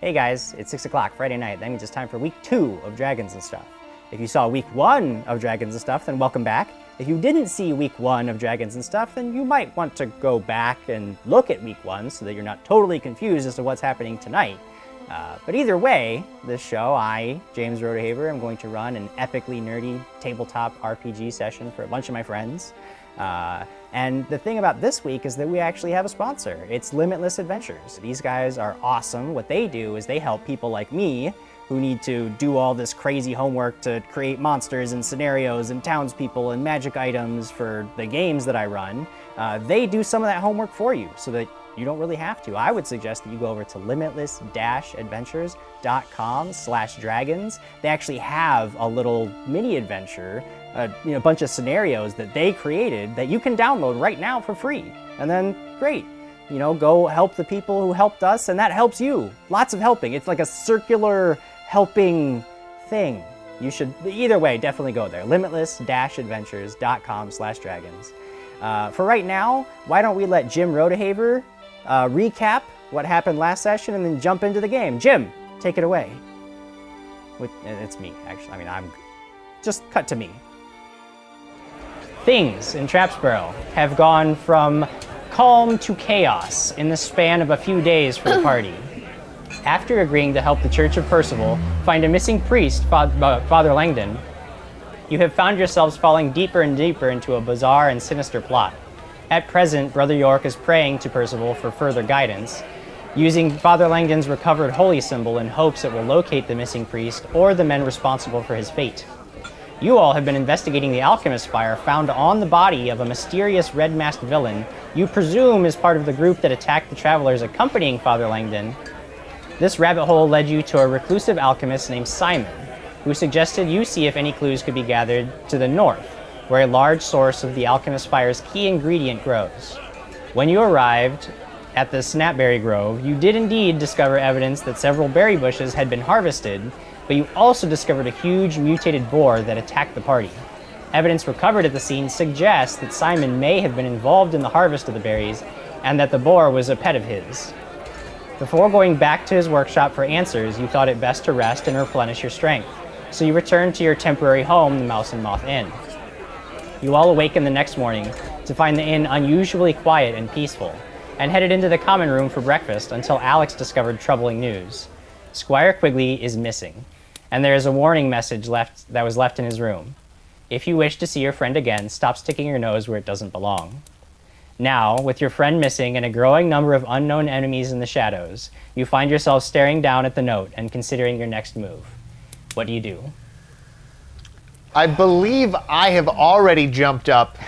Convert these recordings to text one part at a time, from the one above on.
hey guys, it's 6 o'clock Friday night. That means it's time for week 2 of Dragons and Stuff. If you saw week 1 of Dragons and Stuff, then welcome back. If you didn't see week 1 of Dragons and Stuff, then you might want to go back and look at week 1 so that you're not totally confused as to what's happening tonight. But either way, this show, I, James Rodehaver, am going to run an epically nerdy tabletop RPG session for a bunch of my friends. And the thing about this week is that we actually have a sponsor. It's Limitless Adventures. These guys are awesome. What they do is they help people like me who need to do all this crazy homework to create monsters and scenarios and townspeople and magic items for the games that I run. They do some of that homework for you so that you don't really have to. I would suggest that you go over to limitless-adventures.com/dragons. They actually have a little mini adventure, a bunch of scenarios that they created that you can download right now for free. And then, great, go help the people who helped us, and that helps you. Lots of helping. It's like a circular helping thing. You should, either way, definitely go there. limitless-adventures.com/dragons. For right now, why don't we let Jim Rodehaver recap what happened last session and then jump into the game. Jim, take it away. It's me, actually. I'm just cut to me. Things in Trapsborough have gone from calm to chaos in the span of a few days for the party. After agreeing to help the Church of Percival find a missing priest, Father Langdon, you have found yourselves falling deeper and deeper into a bizarre and sinister plot. At present, Brother York is praying to Percival for further guidance, using Father Langdon's recovered holy symbol in hopes it will locate the missing priest or the men responsible for his fate. You all have been investigating the alchemist fire found on the body of a mysterious red-masked villain you presume is part of the group that attacked the travelers accompanying Father Langdon. This rabbit hole led you to a reclusive alchemist named Simon, who suggested you see if any clues could be gathered to the north, where a large source of the alchemist fire's key ingredient grows. When you arrived at the Snapberry Grove, you did indeed discover evidence that several berry bushes had been harvested, but you also discovered a huge mutated boar that attacked the party. Evidence recovered at the scene suggests that Simon may have been involved in the harvest of the berries, and that the boar was a pet of his. Before going back to his workshop for answers, you thought it best to rest and replenish your strength, so you returned to your temporary home, the Mouse and Moth Inn. You all awakened the next morning to find the inn unusually quiet and peaceful, and headed into the common room for breakfast until Alex discovered troubling news. Squire Quigley is missing, and there is a warning message that was left in his room. If you wish to see your friend again, stop sticking your nose where it doesn't belong. Now, with your friend missing and a growing number of unknown enemies in the shadows, you find yourself staring down at the note and considering your next move. What do you do? I believe I have already jumped up.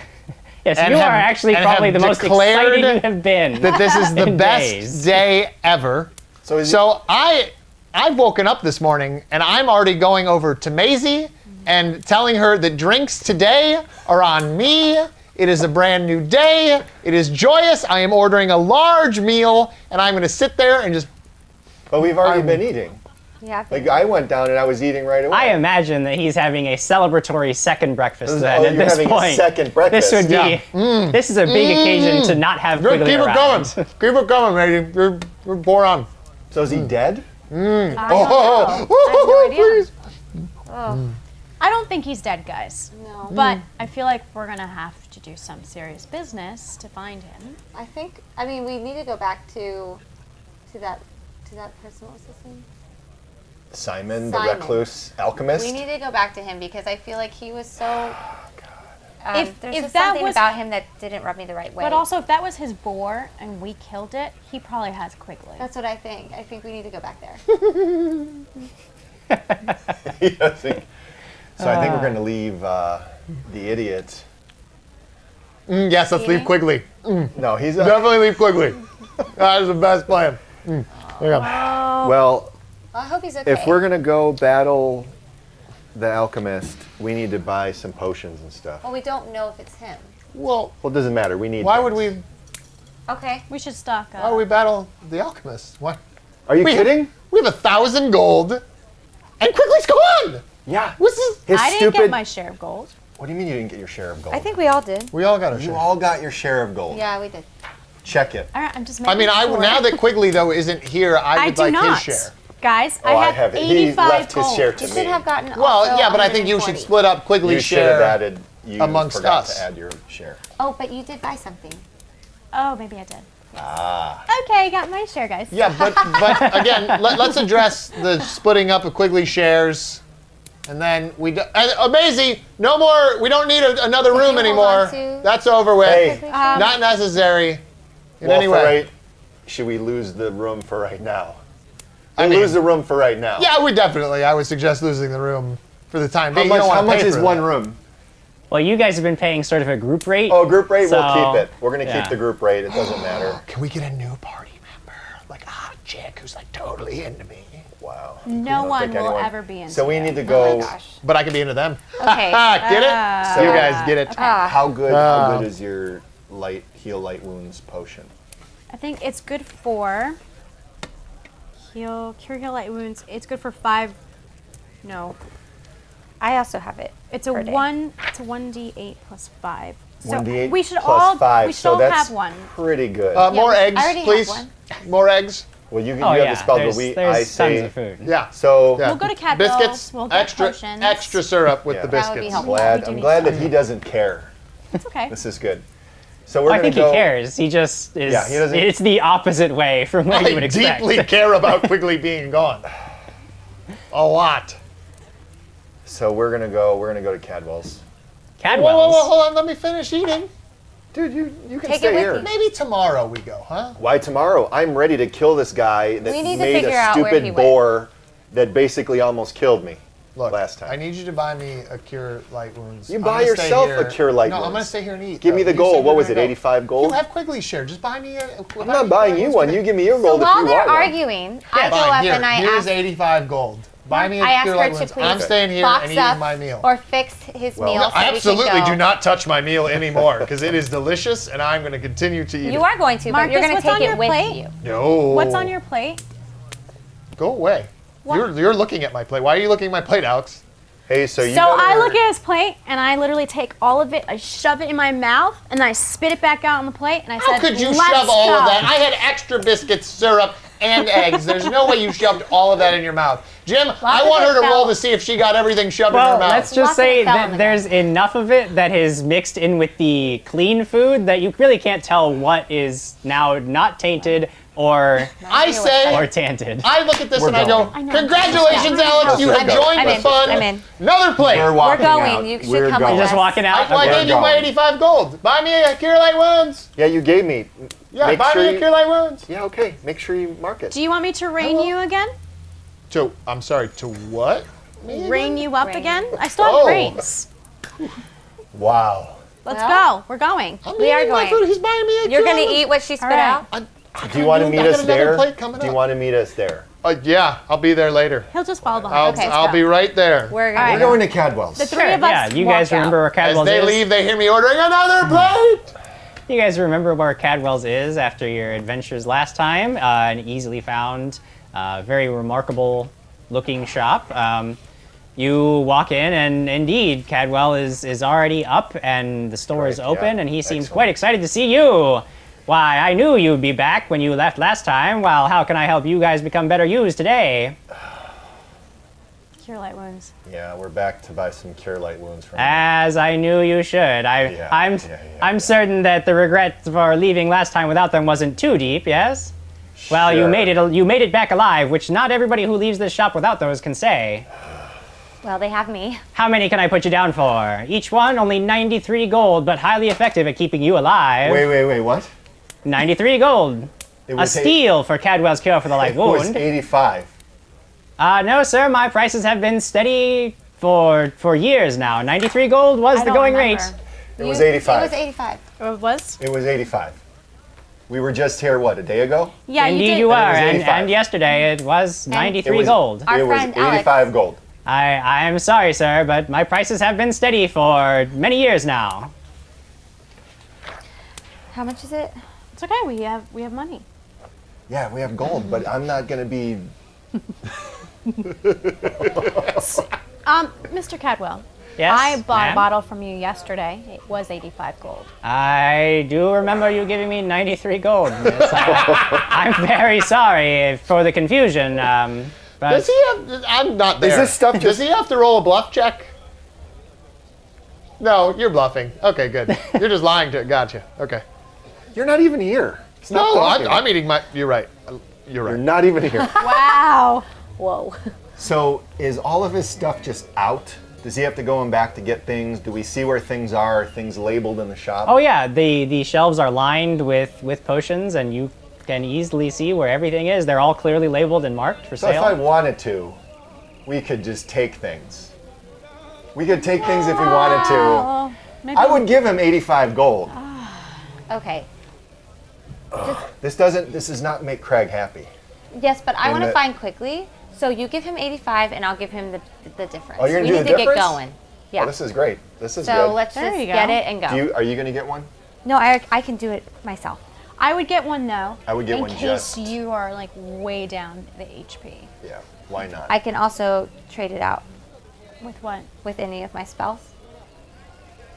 Yes, you are actually probably the most excited you have been. That this is the best day ever. So I've woken up this morning and I'm already going over to Maisie and telling her that drinks today are on me. It is a brand new day. It is joyous. I am ordering a large meal and I'm going to sit there and just... But we've already been eating. Yeah. Like, I went down and I was eating right away. I imagine that he's having a celebratory second breakfast then at this point. A second breakfast. This would be, this is a big occasion to not have Quigley around. Keep it going, lady. You're bore on. So is he dead? I don't know. I have no idea. Oh. I don't think he's dead, guys. No. But I feel like we're going to have to do some serious business to find him. We need to go back to that person. What was his name? Simon, the recluse alchemist? We need to go back to him because I feel like he was so... If there's that just something was, about him that didn't rub me the right way. But also, if that was his boar and we killed it, he probably has Quigley. That's what I think. I think we need to go back there. So I think we're going to leave the idiot. Yes, let's leave Quigley. No, he's definitely leave Quigley. That is the best plan. There you go. Well, I hope he's okay. if we're going to go battle the alchemist, we need to buy some potions and stuff. Well, we don't know if it's him. Well, it doesn't matter. We need Why things. would we... Okay. We should stock up. Why would we battle the alchemist? What? Are you kidding? We have 1,000 gold, and Quigley's gone! Yeah. What's this? I didn't get my share of gold. What do you mean you didn't get your share of gold? I think we all did. We all got our share. You all got your share of gold. Yeah, we did. Check it. All right, I'm just making sure. now that Quigley, though, isn't here, I would like his share. Guys, Oh, I have 85 he left gold. his share to You me. should have gotten. Well, also yeah, but I think you should 140. split up Quigley's You should have share. added. You amongst forgot us. to add your share. Oh, but you did buy something. Oh, maybe I did. Ah. Okay, got my share, guys. Yeah, but again, let's address the splitting up of Quigley shares, and then Maisie, no more. We don't need another room you hold anymore. on to- That's over with. Hey, Not necessary in well, any for way. right, should we lose the room for right now? I We'll mean- lose the room for right now. Yeah, we definitely. I would suggest losing the room for the time How being. You don't much? wanna How much pay is for one that. room? Well, you guys have been paying sort of a group rate. Oh, group rate. We'll So, keep it. We're gonna yeah. keep the group rate. It doesn't matter. Can we get a new party member, like a chick who's like totally into me? Wow. No I don't one think will anyone- ever be into So we you. need to Oh go. my gosh. But I can be into them. Okay. Get it? You guys get it? How good is your heal light wounds potion? I think it's good for cure heal light wounds. It's good for 5. No, I also have it. it's a Per day. 1d8 plus 5. So 1d8 we should plus all 5. we should so all that's have one. pretty good. More I eggs, already have please. one. More eggs. well, you Oh have yeah, the spell, there's, but I there's say. tons of food. Yeah. So Yeah. We'll go to Cadwell's, biscuits. we'll get extra potions. extra syrup with Yeah. the That would be biscuits. helpful. glad. We do I'm need glad some. that he doesn't care. It's okay. This is good. So we're Well, I gonna think go. he cares. He just is. Yeah, he doesn't- It's the opposite way from what you would I expect. deeply care about Quigley being gone. A lot. So we're gonna go. We're gonna go to Cadwell's. Cadwell's. Whoa, hold on. Let me finish eating. Dude, you can Take it stay with here. you. Maybe tomorrow we go, huh? Why tomorrow? I'm ready to kill this guy that We need to made figure a out where stupid he went. boar that basically almost killed me Look, last time. I need you to buy me a cure light wounds. You I'm buy gonna stay yourself here. a cure light No, I'm wounds. gonna stay here and eat. Give me though. the You said gold. What you're was it? gonna go. 85 gold? You have Quigley's share. Just buy me a. I'm not buying you one. You give me your So gold if while you they're want one. arguing, I go Fine, up here. and I Here's ask. 85 gold. Buy me a I ask cure her light to wounds. please I'm staying here box and eating up my meal. or fix his Well, meal. no, so I we can absolutely go. do not touch my meal anymore because it is delicious and I'm going to continue to eat You it. are going to, but you're Marcus, going to what's on take your it with plate? you. No. What's on your plate? Go away. You're looking at my plate. Why are you looking at my plate, Alex? Hey, so you. So I better- look at his plate and I literally take all of it, I shove it in my mouth, and then I spit it back out on the plate, and I How said, could you "Let's shove all go." of that? I had extra biscuits, syrup, and eggs. There's no way you shoved all of that in your mouth. Jim, I of want her it to roll fell. to see if she got everything shoved in Well, her mouth. let's just Lots of say it fell on that the there's enough of it that is mixed in with the clean food that you really can't tell what is now not tainted or I say, tainted. I look at this We're and I go, going. know. congratulations, Alex, you have Let's go. joined I'm the in. fun. I'm in. Another plate. We're walking going. out. You should We're come going. with Just us. walking out. Well, I Okay. gave you my going. 85 gold. Buy me a cure light wounds. Yeah, you gave me. Yeah, Make buy sure me a you- cure light wounds. Yeah, okay. Make sure you mark it. Do you want me to rein you again? I'm sorry, to what? Rein you up Rein. again? I still have Oh. reins. Wow. Let's Well, go. We're going. We are eating my going. food. He's buying me a You're cure going light to eat what she spit right. out? Do you want to I meet got us another there? plate coming Do you up. want to meet us there? Yeah, I'll be there later. He'll just follow behind. Okay, let's I'll go. be right there. We're All going right. We're to going to Cadwell's. The three Sure, of us yeah, you walk guys out. remember where As Cadwell's they is? leave, they hear me ordering another plate. You guys remember where Cadwell's is after your adventures last time? An easily found, very remarkable looking shop. You walk in, and indeed, Cadwell is already up, and the store is Correct, open, yeah. and he seems Excellent. quite excited to see you. Why, I knew you'd be back when you left last time. Well, how can I help you guys become better used today? Cure light wounds. Yeah, we're back to buy some cure light wounds from. As I knew you should. I'm certain that the regret for leaving last time without them wasn't too deep. Yes. Well, Sure. you made it back alive, which not everybody who leaves this shop without those can say. Well, they have me. How many can I put you down for? Each one only 93 gold, but highly effective at keeping you alive. Wait, what? 93 gold. It A was steal for Cadwell's cure for the light It was wound. 85. No, sir, my prices have been steady for years now. 93 gold was I the don't going remember. rate. It was 85. It was 85. It was? It was 85. We were just here, what, a day ago? Yeah, Indeed you did. you And it are, was and 85. yesterday it was 93 It was- gold. Our it was friend Alex. 85 gold. I am sorry, sir, but my prices have been steady for many years now. How much is it? It's okay. We have money. Yeah, we have gold, but I'm not going to be. Mr. Cadwell. Yes, I bought ma'am? a bottle from you yesterday. It was 85 gold. I do remember you giving me 93 gold. Miss. I'm very sorry for the confusion. But Does he have? I'm not there. this stuff Does just- he have to roll a bluff check? No, you're bluffing. Okay, good. You're just lying to it. Gotcha. Okay. You're not even here. Stop No, talking. I'm eating my. You're right. You're You're right. not even here. Wow. Whoa. So is all of his stuff just out? Does he have to go back to get things? Do we see where things are? Are things labeled in the shop? oh yeah, the shelves are lined with potions, and you can easily see where everything is. They're all clearly labeled and marked for So if sale. I wanted to, we could just take things. We could take things if we wanted to. Well, maybe I would give him 85 gold. Okay. This does not make Krag happy. Yes, but I In want to the- find Quigley. So you give him 85, and I'll give him the difference. Oh, you're gonna we do need the to get difference? going. Yeah. Oh, this is great. This is so good. let's There just you get go. it and go. Are you gonna get one? No, I can do it myself. I would get one though. I would get in one case just- you are like way down the HP. Yeah. Why not? I can also trade it out With what? with any of my spells.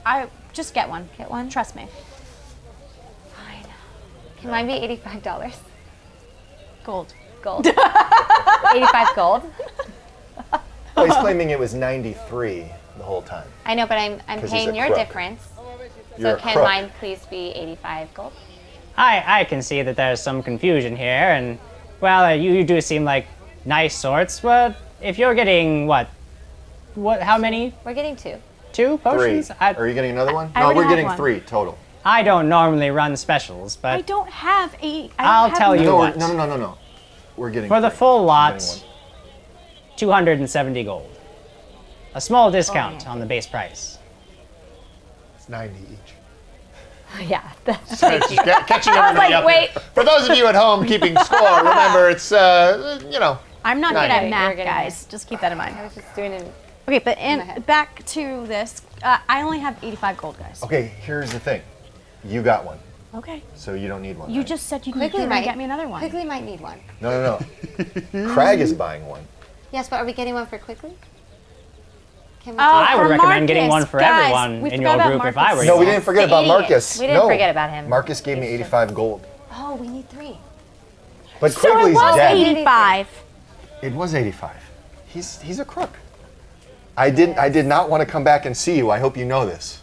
I just get one. Get one? Trust me. Fine. Can mine be $85? Gold. Gold. 85 gold? Oh, he's claiming it was 93 the whole time. I know, but I'm 'Cause he's paying a your crook. difference. You're So a can crook. mine please be 85 gold? I can see that there's some confusion here, and well, you do seem like nice sorts. But if you're getting what? How many? We're getting 2. 2 potions? Three. Are you getting another one? I No, already we're have getting one. 3 total. I don't normally run specials, I but don't have a. I'll tell you No, what. no. We're getting For the 3. full We're lot, getting one. 270 gold. A small discount yeah. on the base price. It's 90 each. Yeah. Just catching everybody like, up. wait. Here. For those of you at home keeping score, remember it's I'm not good Nice. at math, You're getting guys. Just keep that in mind. I was just doing it. Okay, but my head. back to this. I only have 85 gold, guys. Okay, here's the thing. You got one, Okay. so you don't need one. You right? just said you Quigley were might gonna get me another one. Quigley might need one. No. Krag is buying one. Yes, but are we getting one for Quigley? Can we Oh, I would for recommend getting Markus. one for Guys, everyone we in forgot your about group if I Markus. were No, you. we didn't forget The about idiot. Markus. We didn't No. forget about him. Markus gave me 85 gold. Oh, we need 3. But So it Quigley's was dead. 85. It was 85. He's a crook. I did not want to come back and see you. I hope you know this.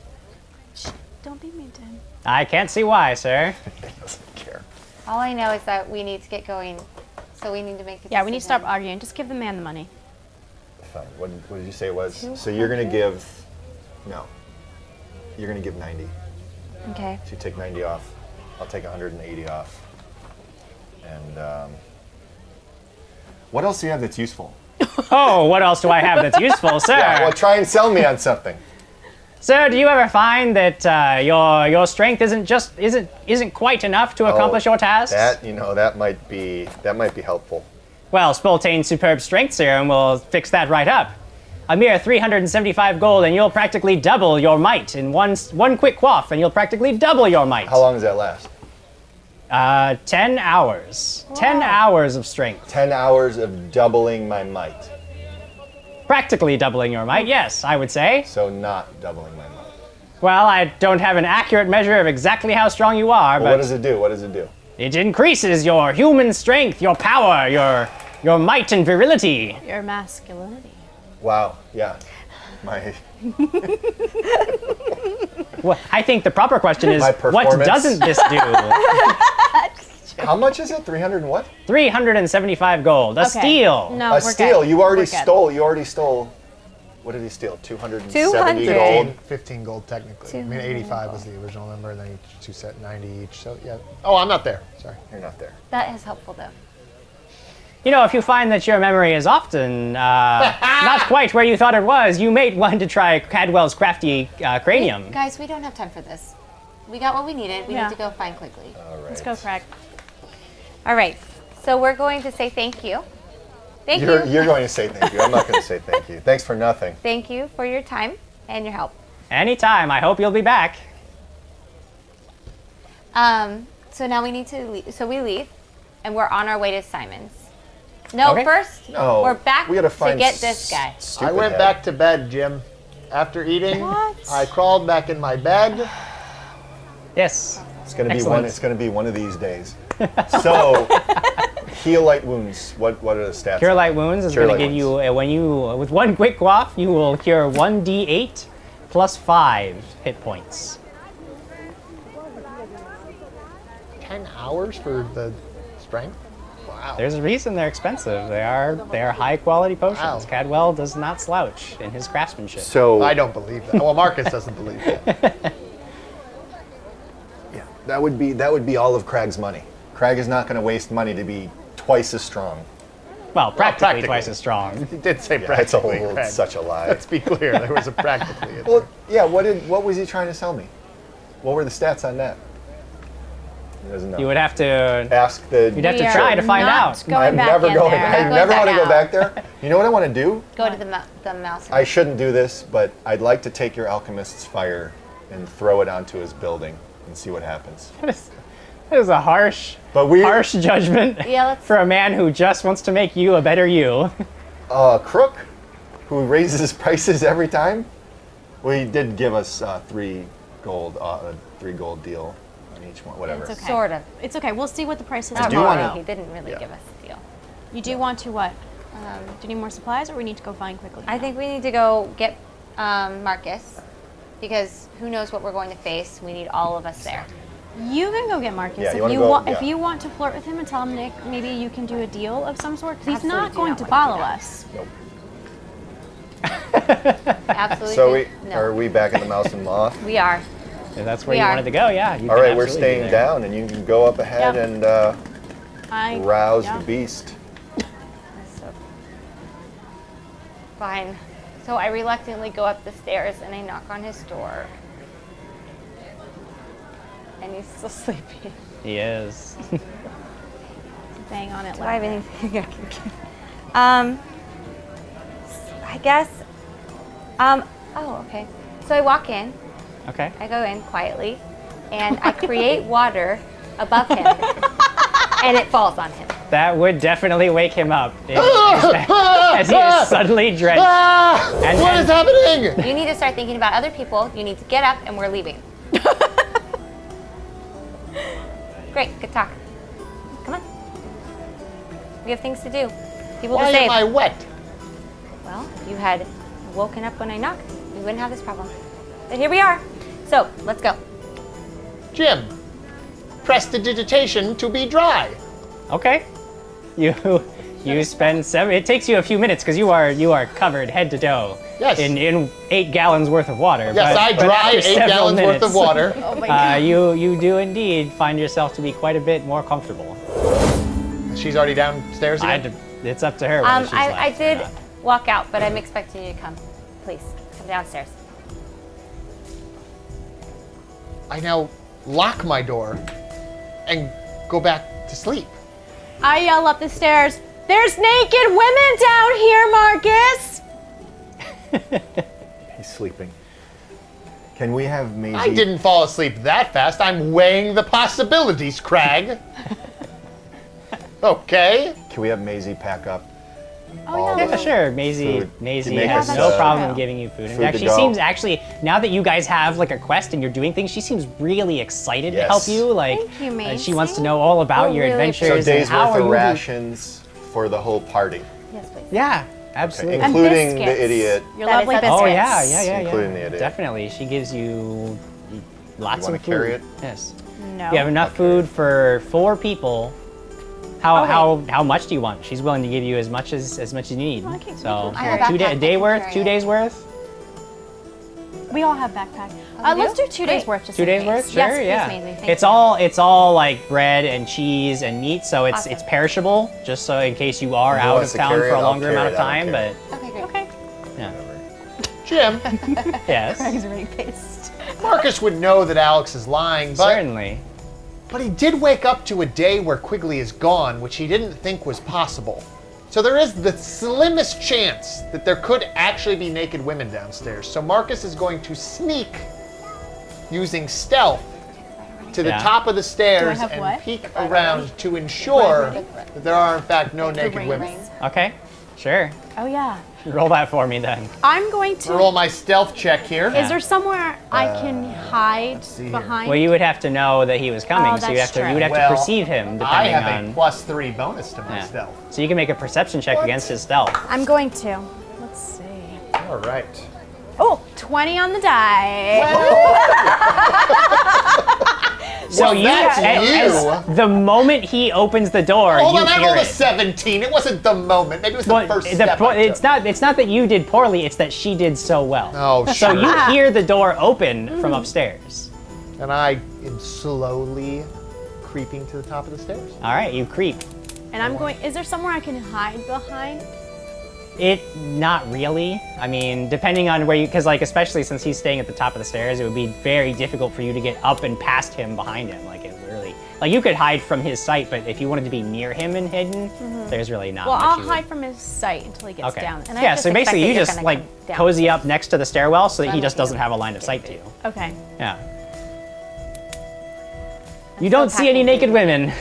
Don't be mean to him. I can't see why, sir. He doesn't care. All I know is that we need to get going, so we need to make a Yeah, we need to stop decision. arguing. Just give the man the money. Fine. What did you say it was? So you're gonna give? No. You're gonna give 90. Okay. So you take 90 off. I'll take 180 off. And what else do you have that's useful? Oh, what else do I have that's useful, sir? Yeah, well, try and sell me on something. Sir, do you ever find that your strength isn't quite enough to accomplish your tasks? That might be helpful. Well, Spoltane's superb strength serum will fix that right up. A mere 375 gold, and you'll practically double your might in one quick quaff, and you'll practically double your might. How long does that last? 10 hours. 10 hours of strength. 10 hours of doubling my might. Practically doubling your might, yes, I would say. So not doubling my might. Well, I don't have an accurate measure of exactly how strong you are, Well, but what does it do? What does it do? it increases your human strength, your power, your might and virility. Your masculinity. Wow. Yeah. My Well, I think the proper question is, My what performance. doesn't this do? How much is it? 300 and what? 375 gold. A steal. No, A we're steal. good. You already We're good. stole. You already stole. What did he steal? 270 200. gold. 15 gold technically. I mean, 85 was the original number, and then each 2 set 90 each. So yeah. Oh, I'm not there. Sorry. You're not there. That is helpful, though. You know, if you find that your memory is often not quite where you thought it was, you may want to try Cadwell's crafty cranium. Guys, we don't have time for this. We got what we needed. We Yeah. need to go find Quigley. All right. Let's go, Krag. All right. So we're going to say thank you. Thank You're you. going to say thank you. I'm not going to say thank you. Thanks for nothing. Thank you for your time and your help. Anytime. I hope you'll be back. So now we need to leave. So we leave, and we're on our way to Simon's. No, Okay. first No, we're back we gotta to find get this guy. I went back to bed, Jim. After eating, I crawled back in my bed. Yes. It's going to be Excellent. one. It's going to be one of these days. So Heal light wounds. What are the stats? Cure light wounds is Cure going to light give you when you with one quick quaff, you will cure 1d8 plus 5 hit points. 10 hours for the strength? Wow. There's a reason they're expensive. They are high quality potions. Wow. Cadwell does not slouch in his craftsmanship. So I don't believe that. Well, Markus doesn't believe that. yeah, that would be all of Krag's money. Krag is not going to waste money to be twice as strong. Well, practically practically. twice as strong. He did say Yeah, it's a practically. whole, Craig. such a lie. Let's be clear. There was a practically. in Well, there. yeah. What was he trying to sell me? What were the stats on that? He doesn't know. You would have to. Ask the. You'd have to We try are to find not out. going I'm back never in going. there. I Going never back want to go out. back there. You know what I want to do? Go to the mouse. I shouldn't do this, but I'd like to take your alchemist's fire and throw it onto his building and see what happens. That is a harsh judgment Yeah, let's- for a man who just wants to make you a better you. Crook, who raises his prices every time. Well, he did give us 3 gold deal on each one. Whatever. It's okay. Sort of. It's okay. We'll see what the price is I do tomorrow. wanna- He didn't really Yeah. give us a deal. You do want to what? Do you need more supplies, or we need to go find Quigley? I think we need to go get Markus, because who knows what we're going to face. We need all of us there. You can go get Markus Yeah, you if wanna you go- want. yeah. If you want to flirt with him and tell him, Nick, maybe you can do a deal of some sort. 'Cause he's Absolutely not do going not to wanna do follow that. us. Nope. Absolutely. So no. are we back in the Mouse and Moth? We are. If that's where We you are. wanted to go, yeah. You All can right, we're absolutely be staying there. down, and you can go up ahead Yep. and rouse yeah. the beast. So, fine. So I reluctantly go up the stairs and I knock on his door. And he's still sleeping. He is. Bang on it. Do I have loud. anything I can give? I guess. Oh, okay. So I walk in. Okay. I go in quietly, and I create water above him, and it falls on him. That would definitely wake him up as he is suddenly drenched. And What then- is happening? You need to start thinking about other people. You need to get up, and we're leaving. Great, good talk. Come on. We have things to do. People to Why save. am I wet? Well, if you had woken up when I knocked, we wouldn't have this problem. But here we are. So, let's go. Jim, press the digitation to be dry. Okay. You spend 7. It takes you a few minutes because you are covered head to toe. Yes. In 8 gallons worth of water. Yes, I but dry after 8 several gallons worth of minutes, water. Oh my god. You do indeed find yourself to be quite a bit more comfortable. She's already downstairs again? It's up to her whether she's I left or did not. walk out, but I'm expecting you to come. Please, come downstairs. I now lock my door and go back to sleep. I yell up the stairs. There's naked women down here, Markus. He's sleeping. Can we have Maisie? I didn't fall asleep that fast. I'm weighing the possibilities, Krag. Okay. Can we have Maisie pack up? Oh all yeah. Yeah, sure. Maisie Food. Maisie To make has us, no uh, problem giving you food. In food fact, to she go. seems actually, now that you guys have like a quest and you're doing things, she seems really excited to Yes. help you. Like, Thank you, she wants to Maisie. know all about Oh, your really adventures So and days how worth are of you. rations for the whole party, Yes, please. Yeah, absolutely. And including biscuits. the idiot. Your That is lovely up- biscuits. Oh yeah. Including the idiot. Definitely, she gives you lots wanna of food. carry it? Yes. No. You have enough food for 4 people. How much do you want? She's willing to give you as much as you need. I can- So I have a 2 backpack, a day I can worth, carry 2 it. days worth. We all have backpacks. Oh, you Let's do? do 2 days Great. worth. Just 2 in days case. worth, sure, Yes, please, yeah. Maisie, thank It's you. all like bread and cheese and meat, so it's Awesome. it's perishable, just so in case you are Who out wants of to town carry for it? a I'll longer carry amount of it, I don't time. But Okay, great. Okay. yeah, Jim, yes, He's already pissed. Markus would know that Alex is lying, certainly. but he did wake up to a day where Quigley is gone, which he didn't think was possible. So there is the slimmest chance that there could actually be naked women downstairs. So Markus is going to sneak using stealth to the Yeah. top of the stairs have and what? peek around to ensure that there are in fact no naked rings? women. Okay, Sure. Oh yeah. Roll that for me then. I'm going to. Roll my stealth check here. Is there somewhere I can hide see here. behind? Well, you would have to know that he was coming, Oh, so you that's would have true. to perceive him depending I have on. a +3 bonus to my Yeah. stealth. So you can make a perception check against his stealth. I'm going to. Let's see. All right. Oh, 20 on the die. So Well, you, that's as the moment he opens the door, Hold you on, I hear rolled a it. 17. It wasn't the moment. Maybe it was the Well, first step. I it's took. not that you did poorly. It's that she did so well. Oh, So sure. you hear the door open from upstairs. And I am slowly creeping to the top of the stairs. All right, you creep. And I'm going. Is there somewhere I can hide behind? Not really. I mean, depending on where you, because like especially since he's staying at the top of the stairs, it would be very difficult for you to get up and past him behind him. Like it really, like you could hide from his sight, but if you wanted to be near him and hidden, there's really not Well, much. I'll you would- hide from his sight until he gets Okay. down. And I Yeah, just so expect basically that you you're just gonna like come down. cozy up next to the stairwell so that I'm he just looking doesn't have a line of sight to you. Okay. Yeah. You don't see any naked women.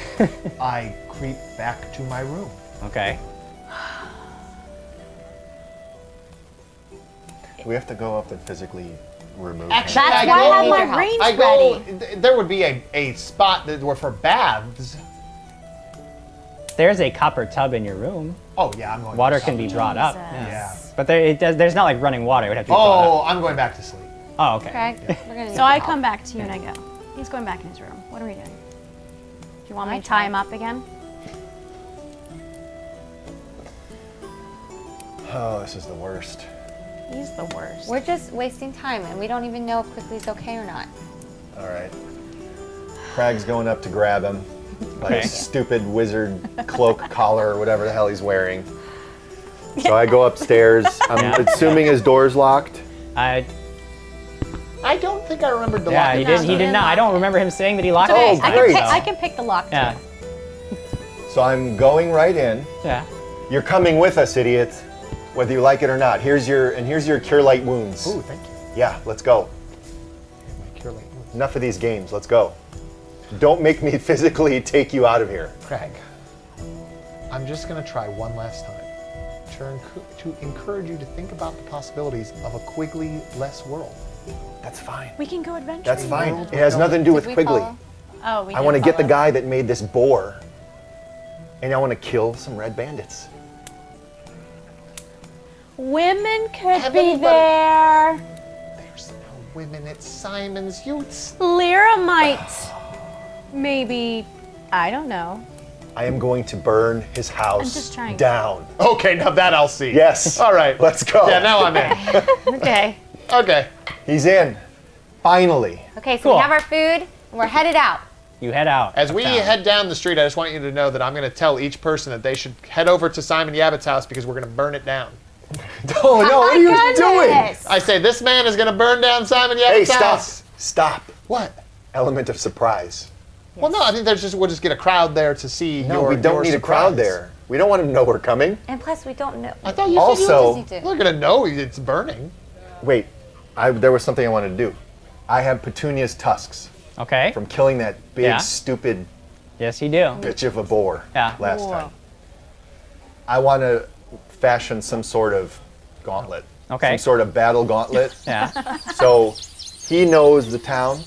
I creep back to my room. Okay. We have to go up and physically remove Actually, him. That's I why go- I have my help. range I go. ready. There would be a spot that were for baths. There's a copper tub in your room. Oh yeah, I'm going. Water to can be brought up. Jesus. Yeah. But there's not like running water. It would have to be brought Oh, up. I'm going back to sleep. Oh, okay. Craig, we're gonna need So I your come help. back to you and I go. He's going back in his room. What are we doing? Do you want My me to tie turn. him up again? Oh, this is the worst. He's the worst. We're just wasting time, and we don't even know if Quigley's okay or not. All right. Crag's going up to grab him. Like Okay. a stupid wizard cloak collar or whatever the hell he's wearing. So I go upstairs. I'm Yeah. assuming his door's locked. I I don't think I remembered the yeah, lock. he did. He did not. I don't remember him saying that he locked Okay, it. Oh, great. I can pick the lock too. Yeah. So I'm going right in. Yeah. You're coming with us, idiot. Whether you like it or not. Here's your cure light wounds. Ooh, thank you. Yeah, let's go. My cure light wounds. Enough of these games. Let's go. Don't make me physically take you out of here. Craig, I'm just gonna try one last time to encourage you to think about the possibilities of a Quigley-less world. That's fine. We can go adventuring. That's fine. It has nothing to do with Did we Quigley. follow? Oh, we I want to did get the follow. guy that made this boar. And I want to kill some red bandits. Women could Heavenly be there. There's no women at Simon's Utes. Lyra might. Maybe. I don't know. I am going to burn his house just trying. down. Okay, now that I'll see. Yes. All right. Let's go. Yeah, now I'm in. Okay. Okay. He's in. Finally. Okay, so Cool. we have our food, and we're headed out. You head out. As we Town. head down the street, I just want you to know that I'm going to tell each person that they should head over to Simon Yabbitt's house because we're going to burn it down. Oh no, what are you doing? I say this man is going to burn down Simon Hey, Yabbitt's stop. house. Stop. What? Element of surprise. Well, no, I think we'll just get a crowd there to see No, your we don't your need a surprise. crowd there. We don't want him to know we're coming. And plus, we don't know. I thought you Also- said you Just need to- they're going to know it's burning. Wait, there was something I wanted to do. I have Petunia's tusks Okay. from killing that big, Yeah. stupid Yes, you do. bitch of a boar Yeah. last Whoa. time. I want to fashion some sort of gauntlet. Okay. Some sort of battle gauntlet. Yeah. So he knows the town,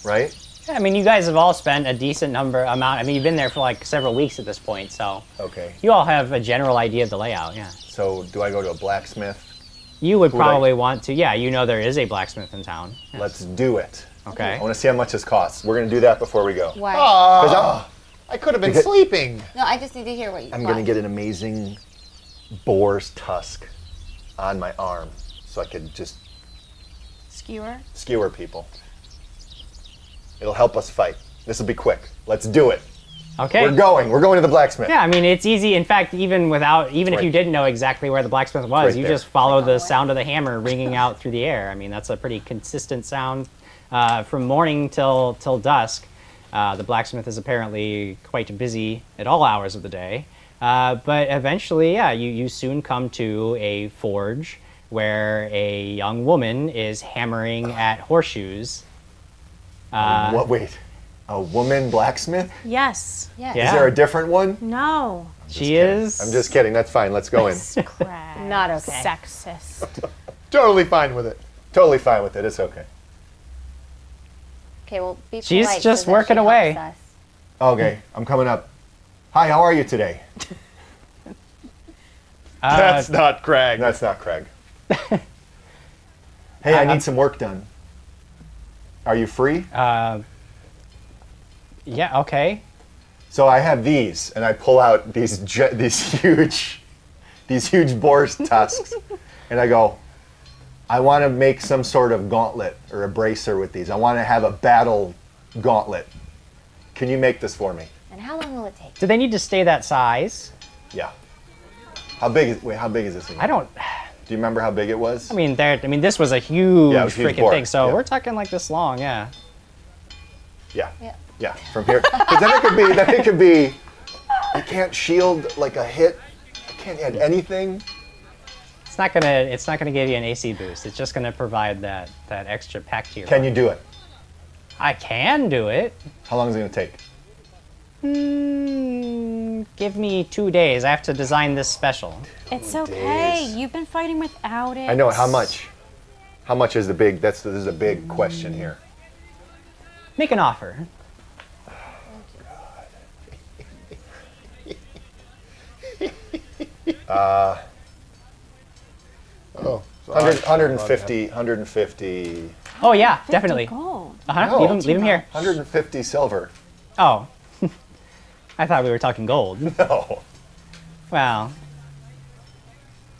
right? I mean, you guys have all spent a decent amount. I mean, you've been there for like several weeks at this point, so Okay. you all have a general idea of the layout. Yeah. So do I go to a blacksmith? You would Would I- probably want to. Yeah, you know there is a blacksmith in town. Yeah. Let's do it. Okay. I want to see how much this costs. We're going to do that before we go. Why? Oh, I could have been Because- sleeping. No, I just need to hear what you. I'm why. going to get an amazing boar's tusk on my arm so I could just Skewer. skewer people. It'll help us fight. This will be quick. Let's do it. Okay. We're going to the blacksmith. Yeah, I mean it's easy. In fact, even if Right. you didn't know exactly where the blacksmith was, right you there. just follow the sound of the hammer ringing out through the air. I mean that's a pretty consistent sound from morning till dusk. The blacksmith is apparently quite busy at all hours of the day. But eventually, yeah, you soon come to a forge where a young woman is hammering at horseshoes. What? Wait. A woman blacksmith? Yes. Yes. Yeah. Is there a different one? No. She is. I'm just kidding. That's fine. Let's go in. Crap. Not okay. Sexist. Totally fine with it. Totally fine with it. It's okay. Okay, well, be She's polite just so that working she away. helps us. Okay, I'm coming up. Hi, how are you today? That's not Krag. That's not Craig. Hey, I need some work done. Are you free? Yeah. Okay. So I have these, and I pull out these huge boar's tusks, and I go, I want to make some sort of gauntlet or a bracer with these. I want to have a battle gauntlet. Can you make this for me? And how long will it take? Do they need to stay that size? Yeah. How big is this thing? I don't. Do you remember how big it was? I mean, this was a huge Yeah, it was a huge freaking board, thing. So yeah. we're talking like this long, yeah. Yeah. Yeah. Yeah. From here, because then it could be. You can't shield like a hit. You can't add anything. It's not gonna give you an AC boost. It's just gonna provide that extra pack to your. Can you do it? I can do it. How long is it going to take? Give me 2 days. I have to design this special. It's okay. days. You've been fighting without it. I know. How much? How much is the big? This is a big question here. Make an offer. Oh, so 150. Oh yeah, definitely. Gold. Uh-huh. No. Leave him here. 150 silver. Oh. I thought we were talking gold. No. Well,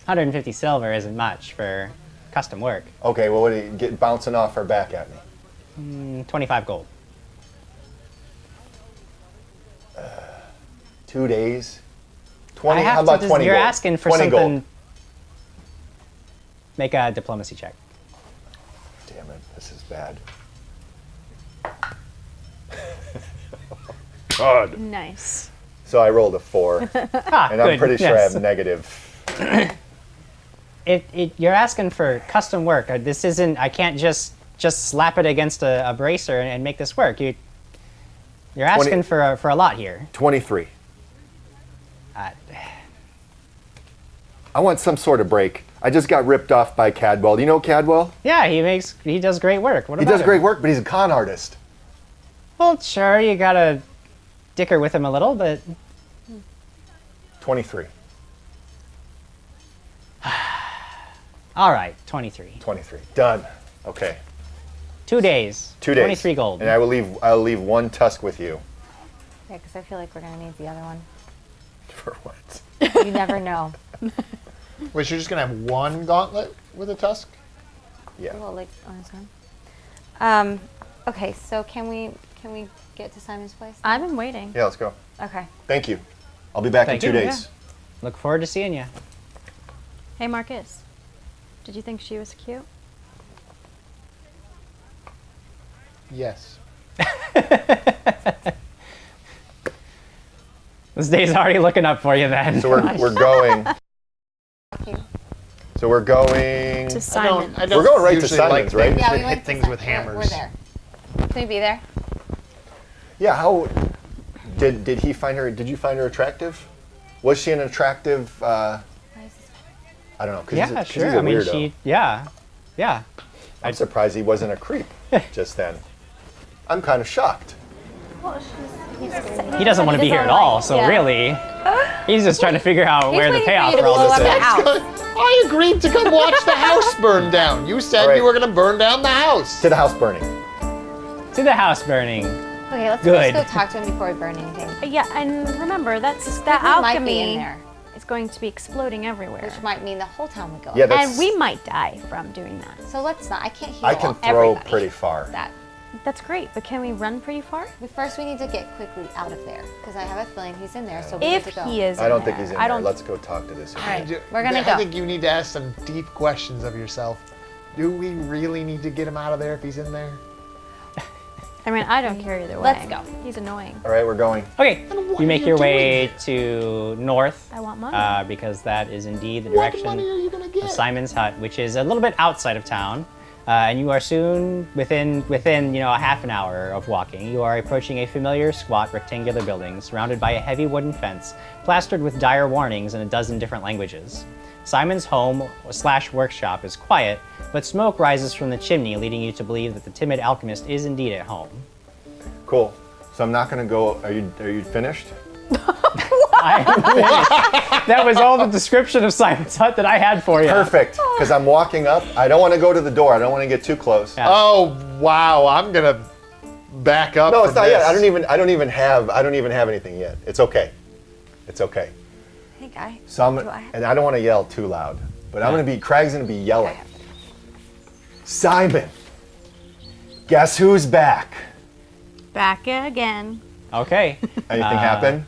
150 silver isn't much for custom work. Okay. Well, what do you get bouncing off or back at me? 25 gold. 2 days. 20. I have How about to 20 You're gold? asking for 20 something. gold. Make a diplomacy check. Damn it! This is bad. God. Nice. So I rolled a 4, Ah, and I'm good, pretty sure I yes. have negative. You're asking for custom work. This isn't. I can't just slap it against a bracer and make this work. You're asking for a lot here. 23. Uh, I want some sort of break. I just got ripped off by Cadwell. Do you know Cadwell? yeah, he does great work. What He about does him? great work, but he's a con artist. Well, sure, you gotta dicker with him a little, but 23. all right, 23. 23. Done. Okay. 2 days. 2 days. 23 gold. And I'll leave one tusk with you. Yeah, because I feel like we're going to need the other one. For what? You never know. Wait, you're just gonna have one gauntlet with a tusk? Yeah. Well, like on its own. Okay, so can we get to Simon's place? I've been waiting. Yeah, let's go. Okay. Thank you. I'll be back Thank in 2 you, days. Look forward to seeing you. Hey, Marcus. Did you think she was cute? Yes. This day's already looking up for you then. So we're going. So we're going. To Simon. I don't We're going right to usually Simon's, like right? things Yeah, that we went hit to things Simon. with We're hammers. there. Can we be there? Yeah. How did he find her? Did you find her attractive? Was she an attractive? I don't know. 'Cause yeah, he's a sure. I mean, weirdo. yeah. I'm surprised he wasn't a creep just then. I'm kind of shocked. He doesn't want to be here at all, so Yeah. really, he's just trying to figure out where the waiting for payoff you to for all blow this up the is. house. I agreed to come watch the house burn down. You said All right. you were gonna burn down the house. To the house burning. To the house burning. Okay, let's Good. go talk to him before we burn anything. Yeah, and remember, that Quigley might be in alchemy there, is going to be exploding everywhere. which might mean the whole town would go. Yeah, up. that's. And we might die from doing that. So let's not. I can't heal I can throw everybody. pretty far. That. That's great, but can we run pretty far? First, we need to get Quigley out of there because I have a feeling he's in there. So we If need to go. he is I don't in think there. he's in I there. don't. Let's go talk to this. All right, Do- we're gonna I go. think you need to ask some deep questions of yourself. Do we really need to get him out of there if he's in there? I mean, I don't care either way. Let's go. He's annoying. All right, we're going. Okay, what you are make you your doing way here? to north, I want money. because that is indeed the What direction money are you gonna of get? Simon's hut, which is a little bit outside of town. And you are soon within a half an hour of walking. You are approaching a familiar squat rectangular building surrounded by a heavy wooden fence, plastered with dire warnings in a dozen different languages. Simon's home/workshop is quiet, but smoke rises from the chimney, leading you to believe that the timid alchemist is indeed at home. Cool. So I'm not gonna go. Are you finished? I am finished. That was all the description of Simon's hut that I had for you. Perfect. Because I'm walking up. I don't want to go to the door. I don't want to get too close. Yeah. Oh wow! I'm gonna back up. No, from it's not this. yet. I don't even have anything yet. It's okay. It's okay. Hey, guy. And I don't want to yell too loud, but Krag's gonna be yelling. Simon, guess who's back? Back again. Okay. Anything happen?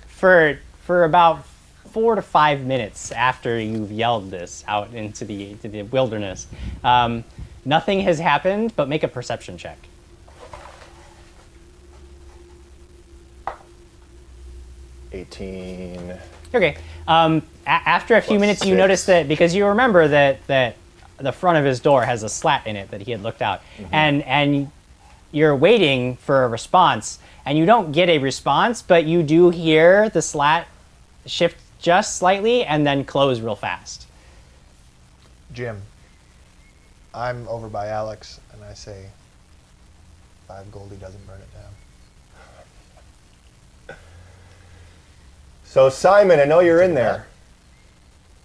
For about 4 to 5 minutes after you've yelled this out into the wilderness, nothing has happened. But make a perception check. 18. Okay. After a few minutes, you notice that because you remember that the front of his door has a slat in it that he had looked out, and you're waiting for a response, and you don't get a response, but you do hear the slat shift just slightly and then close real fast. Jim, I'm over by Alex, and I say, 5 goldie doesn't burn it down. So Simon, I know you're in there.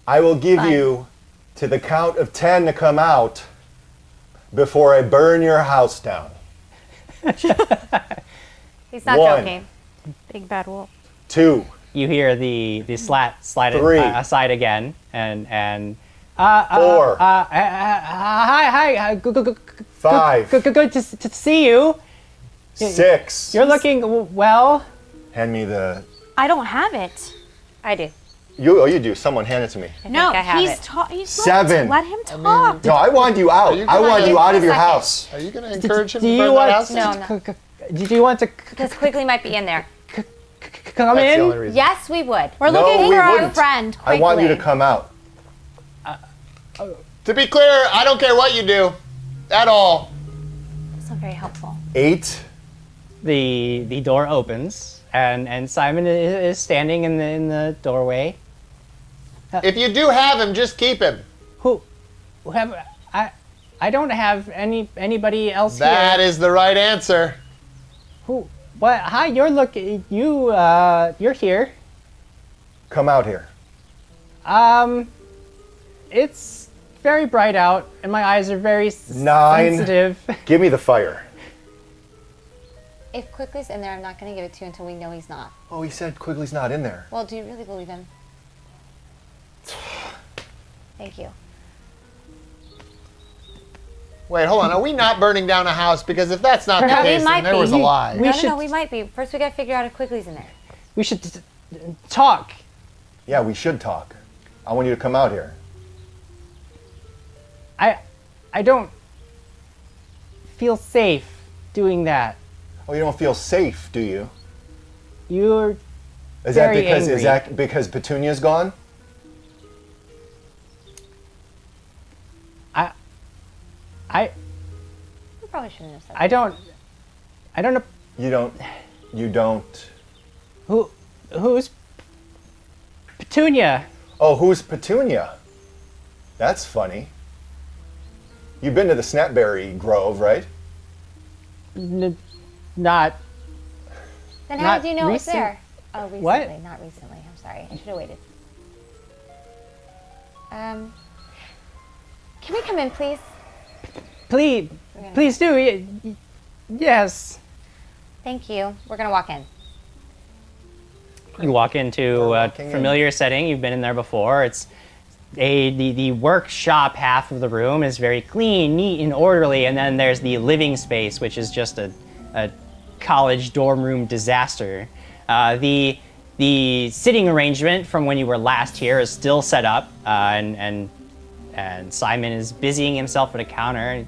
I will give you to the count of 10 to come out before I burn your house down. He's not 1. joking. Big bad wolf. 2. You hear the slat slide 3. aside again, and 4. hi, good 5. good to see you. 6. You're looking well. Hand me the. I don't have it. I do. You do. Someone hand it to me. No, I have he's it. he's 7. Let him talk. No, I want you out. you I want gonna- you out of your Second. house. Are you gonna encourage him Do to you burn want that house? No. Do you want to Because Quigley might be in there. come That's the only in? reason. Yes, we would. We're No, looking we for our wouldn't. friend. I want you to Quigley. come out. To be clear, I don't care what you do, at all. That's not very helpful. 8. The door opens, and Simon is standing in the doorway. If you do have him, just keep him. Who have I don't have anybody else That here. is the right answer. Who? What? Hi, you're here. Come out here. It's very bright out, and my eyes are very 9. sensitive. Give me the fire. If Quigley's in there, I'm not going to give it to you until we know he's not. Oh, he said Quigley's not in there. Well, do you really believe him? Thank you. Wait, hold on. Are we not burning down a house? Because if that's not the Perhaps- case, We might then there be. was a You- lie. we- No, should- we might be. First, we got to figure out if Quigley's in there. We should talk. Yeah, we should talk. I want you to come out here. I don't feel safe doing that. Oh, you don't feel safe, do you? You're Is Very that angry. because Petunia's gone? We probably shouldn't have said that. I don't know You don't. who's Petunia. Oh, who's Petunia? That's funny. You've been to the Snapberry Grove, right? Not Then how Not did you know it's recent- there? Oh, recently. What? Not recently. I'm sorry. I should have waited. Can we come in, please? please do. Yes. Thank you. We're going to walk in. You walk into a walking in. familiar setting. You've been in there before. It's the workshop half of the room is very clean, neat, and orderly, and then there's the living space, which is just a college dorm room disaster. The sitting arrangement from when you were last here is still set up, and Simon is busying himself at a counter.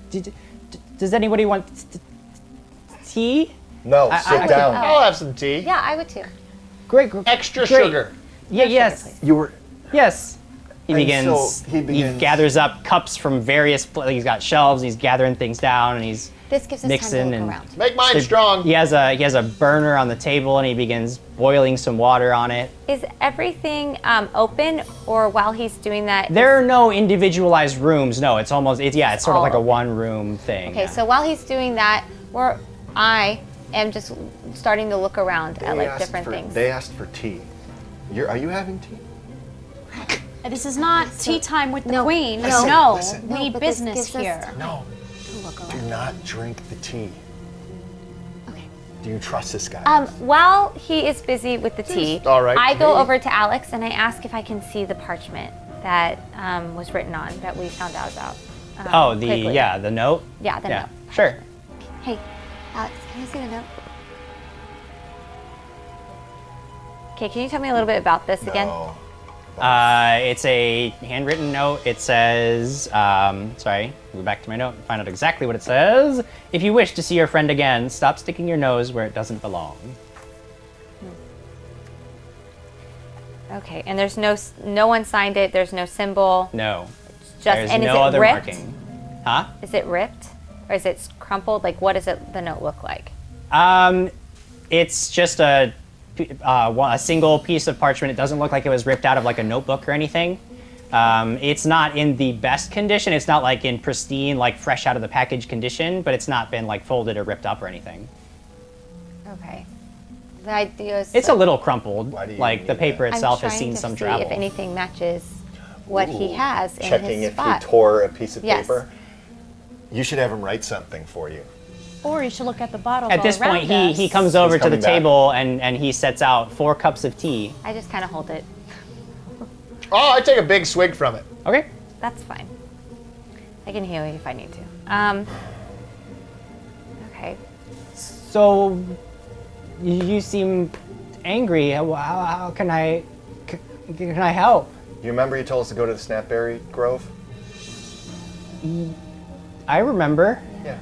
Does anybody want tea? No, I sit can- down. I'll have some tea. Yeah, I would too. Great. Extra Great. sugar. Yeah. Yes. You were. Yes. He begins. gathers up cups from various. He's got shelves. And he's gathering things down, and he's This gives us mixing time to look and around. Make mine strong. He has a burner on the table, and he begins boiling some water on it. Is everything open, or while he's doing that? There are no individualized rooms. No, it's sort of like a all one-room thing. Okay, so while he's doing that, I am just starting to look around at like different things. They asked for tea. Are you having tea? This is not tea time with the queen. Listen, No, listen. we need but this business gives us here. time. No. Look Do around. not drink the tea. Okay. Do you trust this guy? While he is busy with the tea, all right I to go me. over to Alex and I ask if I can see the parchment that was written on that we found out about. Quigley. The note. Yeah, the note. Sure. Hey, Alex, can you see the note? Okay, can you tell me a little bit about this again? No. It's a handwritten note. It says, sorry, go back to my note and find out exactly what it says. If you wish to see your friend again, stop sticking your nose where it doesn't belong. Okay, and there's no one signed it. There's no symbol. No. Just There's and no is it other ripped? marking. Huh? Is it ripped, or is it crumpled? Like, what does the note look like? It's just a single piece of parchment. It doesn't look like it was ripped out of like a notebook or anything. It's not in the best condition. It's not like in pristine, like fresh out of the package condition, but it's not been like folded or ripped up or anything. Okay. The idea is It's a little crumpled. Why do you Like the need paper I'm itself has trying seen to some see travel. if anything matches what he has in Checking his if spot. he tore a piece of Yes. paper. You should have him write something for you. Or you should look at the bottles At this all point, around he us. comes over He's to the coming back. table and he sets out 4 cups of tea. I just kind of hold it. Oh, I take a big swig from it. Okay. That's fine. I can heal you if I need to. Okay. So you seem angry. How can I help? You remember you told us to go to the Snapberry Grove? I remember. Yeah.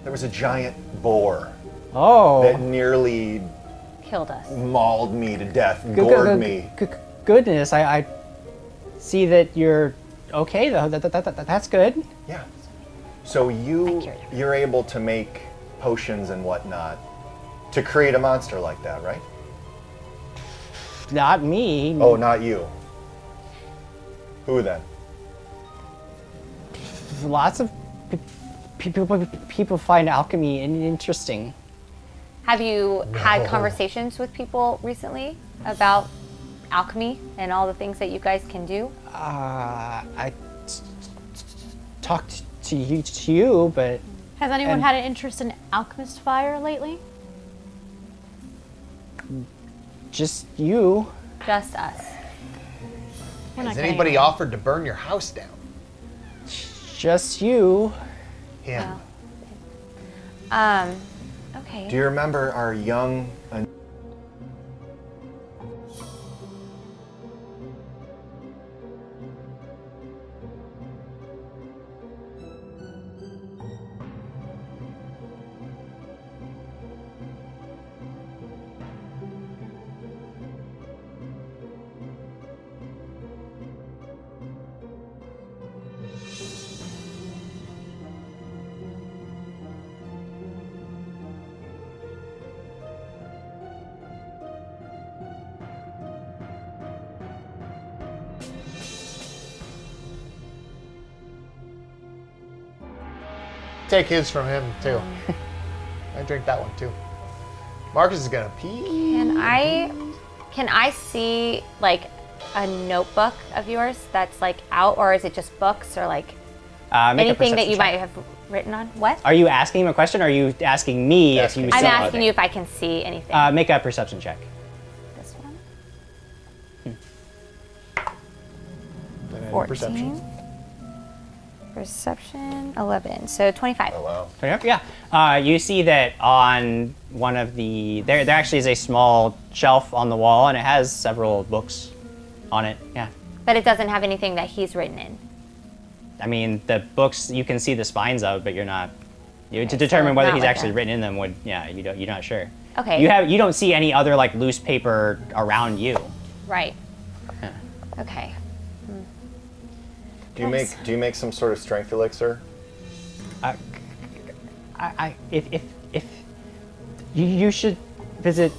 There was a giant boar Oh. that nearly Killed us. mauled me to death, gored me. Goodness, I see that you're okay though. That's good. Yeah. So cured him. you're able to make potions and whatnot to create a monster like that, right? Not me. Oh, not you. Who then? Lots of people find alchemy interesting. Have you had conversations with people recently about alchemy and all the things that you guys can do? I talked to you, but Has anyone and- had an interest in alchemist fire lately? just you. Just us. We're not Has getting anybody anywhere. offered to burn your house down? Just you. Him. Okay. Do you remember our young Take his from him too. I drink that one too. Markus is gonna pee. Can I see like a notebook of yours that's like out, or is it just books or like Make a anything that perception you check. might have written on? What? Are you asking him a question, or are you asking me if you I'm saw asking anything? you if I can see anything. Make a perception check. This one. And then 14. perception. Perception 11. So 25. Oh wow. Yeah. You see that on one of the there actually is a small shelf on the wall, and it has several books on it. Yeah. But it doesn't have anything that he's written in. I mean, the books you can see the spines of, but you're not. To so determine whether not he's like actually a- written in them would, you're not sure. Okay. You don't see any other like loose paper around you. Right. Yeah. Okay. Do you make some sort of strength elixir? If you should visit.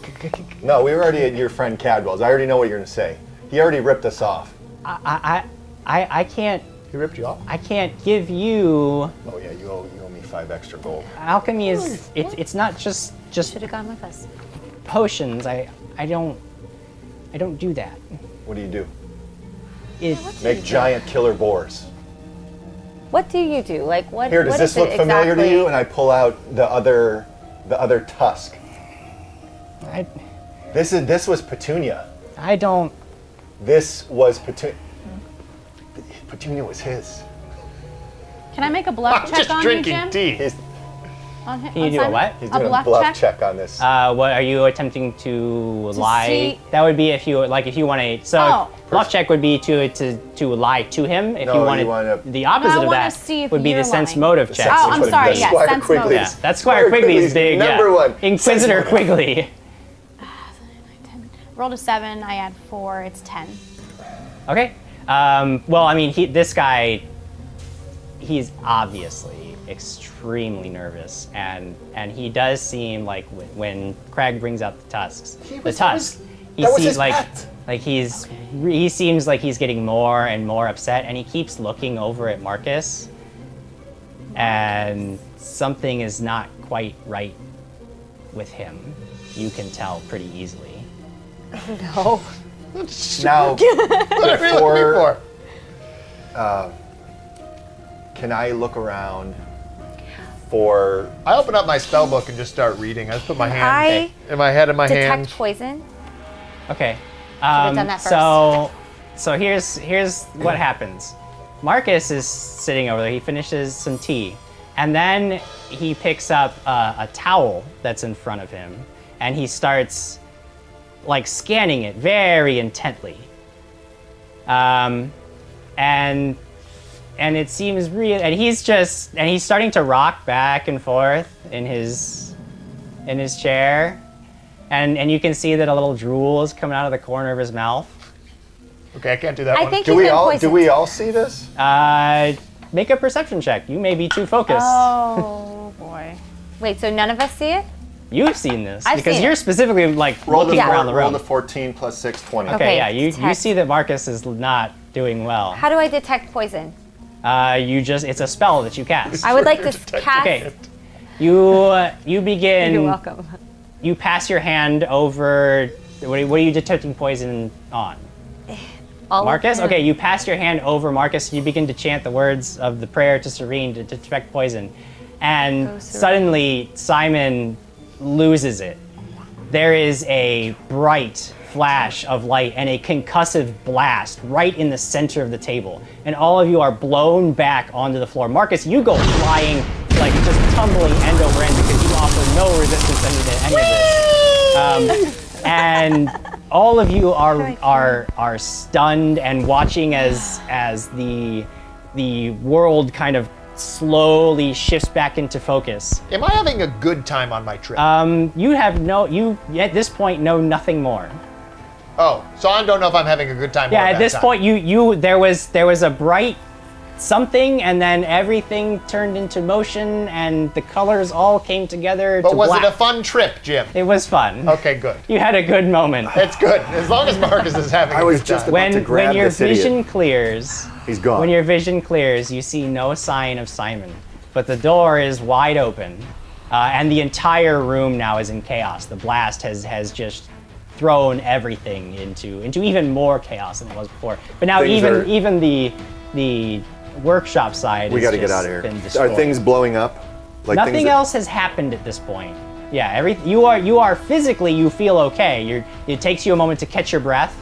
No, we were already at your friend Cadwell's. I already know what you're gonna say. He already ripped us off. I can't. He ripped you off? I can't give you. Oh yeah, you owe me 5 extra gold. Alchemy is it's not just Should have gone with us. potions. I don't do that. What do you do? It Make giant killer boars. What do you do? Like what? Here, does what this is it look familiar to exactly? you? And I pull out the other tusk. This was Petunia. I don't. This was Petunia. Petunia was his. Can I make a bluff I'm check just on drinking you, Jim? tea. He's On him, Can you do a what? doing A a bluff bluff check? check on this. What are you attempting to lie? see- That would be if you want to. So Oh. bluff check would be to lie to him. If No, you you wanted wanna- the opposite No, I of wanna that see if would be the you're sense lying. motive check. Oh, I'm sorry, That's yes, Squire sense Quigley's. motive. Yeah, that's Squire Quigley's big number one. Inquisitor Quigley. Rolled a 7. I add 4. It's 10. Okay. Well, I mean, this guy, he's obviously extremely nervous, and he does seem like when Krag brings out the tusks, he was his like pet. like he seems like he's getting more and more upset, and he keeps looking over at Markus, and something is not quite right with him. You can tell pretty easily. No. Now, What are we looking for? can I look around for? I open up my spell book and just start reading. I just put my hand I in my head in my detect hand. poison. Okay. have done that So here's what happens. Markus is sitting over there. He finishes some tea, and then he picks up a towel that's in front of him, and he starts like scanning it very intently. And it seems real. And he's starting to rock back and forth in his chair. And you can see that a little drool is coming out of the corner of his mouth. Okay, I can't do that I one. think Do he's we been all? poisoned. Do we all see this? Make a perception check. You may be too focused. Oh, boy. Wait, so none of us see it? You've seen this I've because seen you're it. specifically like Roll the looking around the roll room. the 14 plus 6, 20. Okay, Okay, yeah, you detect. see that Markus is not doing well. How do I detect poison? It's a spell that you cast. I would like to cast. Okay. You begin. You're welcome. You pass your hand over. What are you detecting poison on? All of Markus? them. Okay, you pass your hand over Markus. You begin to chant the words of the prayer to Serene to detect poison. And Serene. suddenly, Simon loses it. There is a bright flash of light and a concussive blast right in the center of the table. And all of you are blown back onto the floor. Markus, you go flying, like just tumbling end over end because you offer no resistance to any of this. And all of you are stunned and watching as the world kind of slowly shifts back into focus. Am I having a good time on my trip? You at this point know nothing more. Oh, so I don't know if I'm having a good time. Yeah, or a at bad this time. point there was a bright something, and then everything turned into motion, and the colors all came together. But to was black. it a fun trip, Jim? It was fun. Okay, good. You had a good moment. It's good. As long as Markus is having I a was good just time. about to grab When your this idiot. vision clears, He's gone. when your vision clears, you see no sign of Simon, but the door is wide open, and the entire room now is in chaos. The blast has just thrown everything into even more chaos than it was before. But now Things are- even the workshop side We has got to get just out of here. been destroyed. Are things blowing up? Like Nothing things that- else has happened at this point. Yeah, you are physically, you feel okay. It takes you a moment to catch your breath.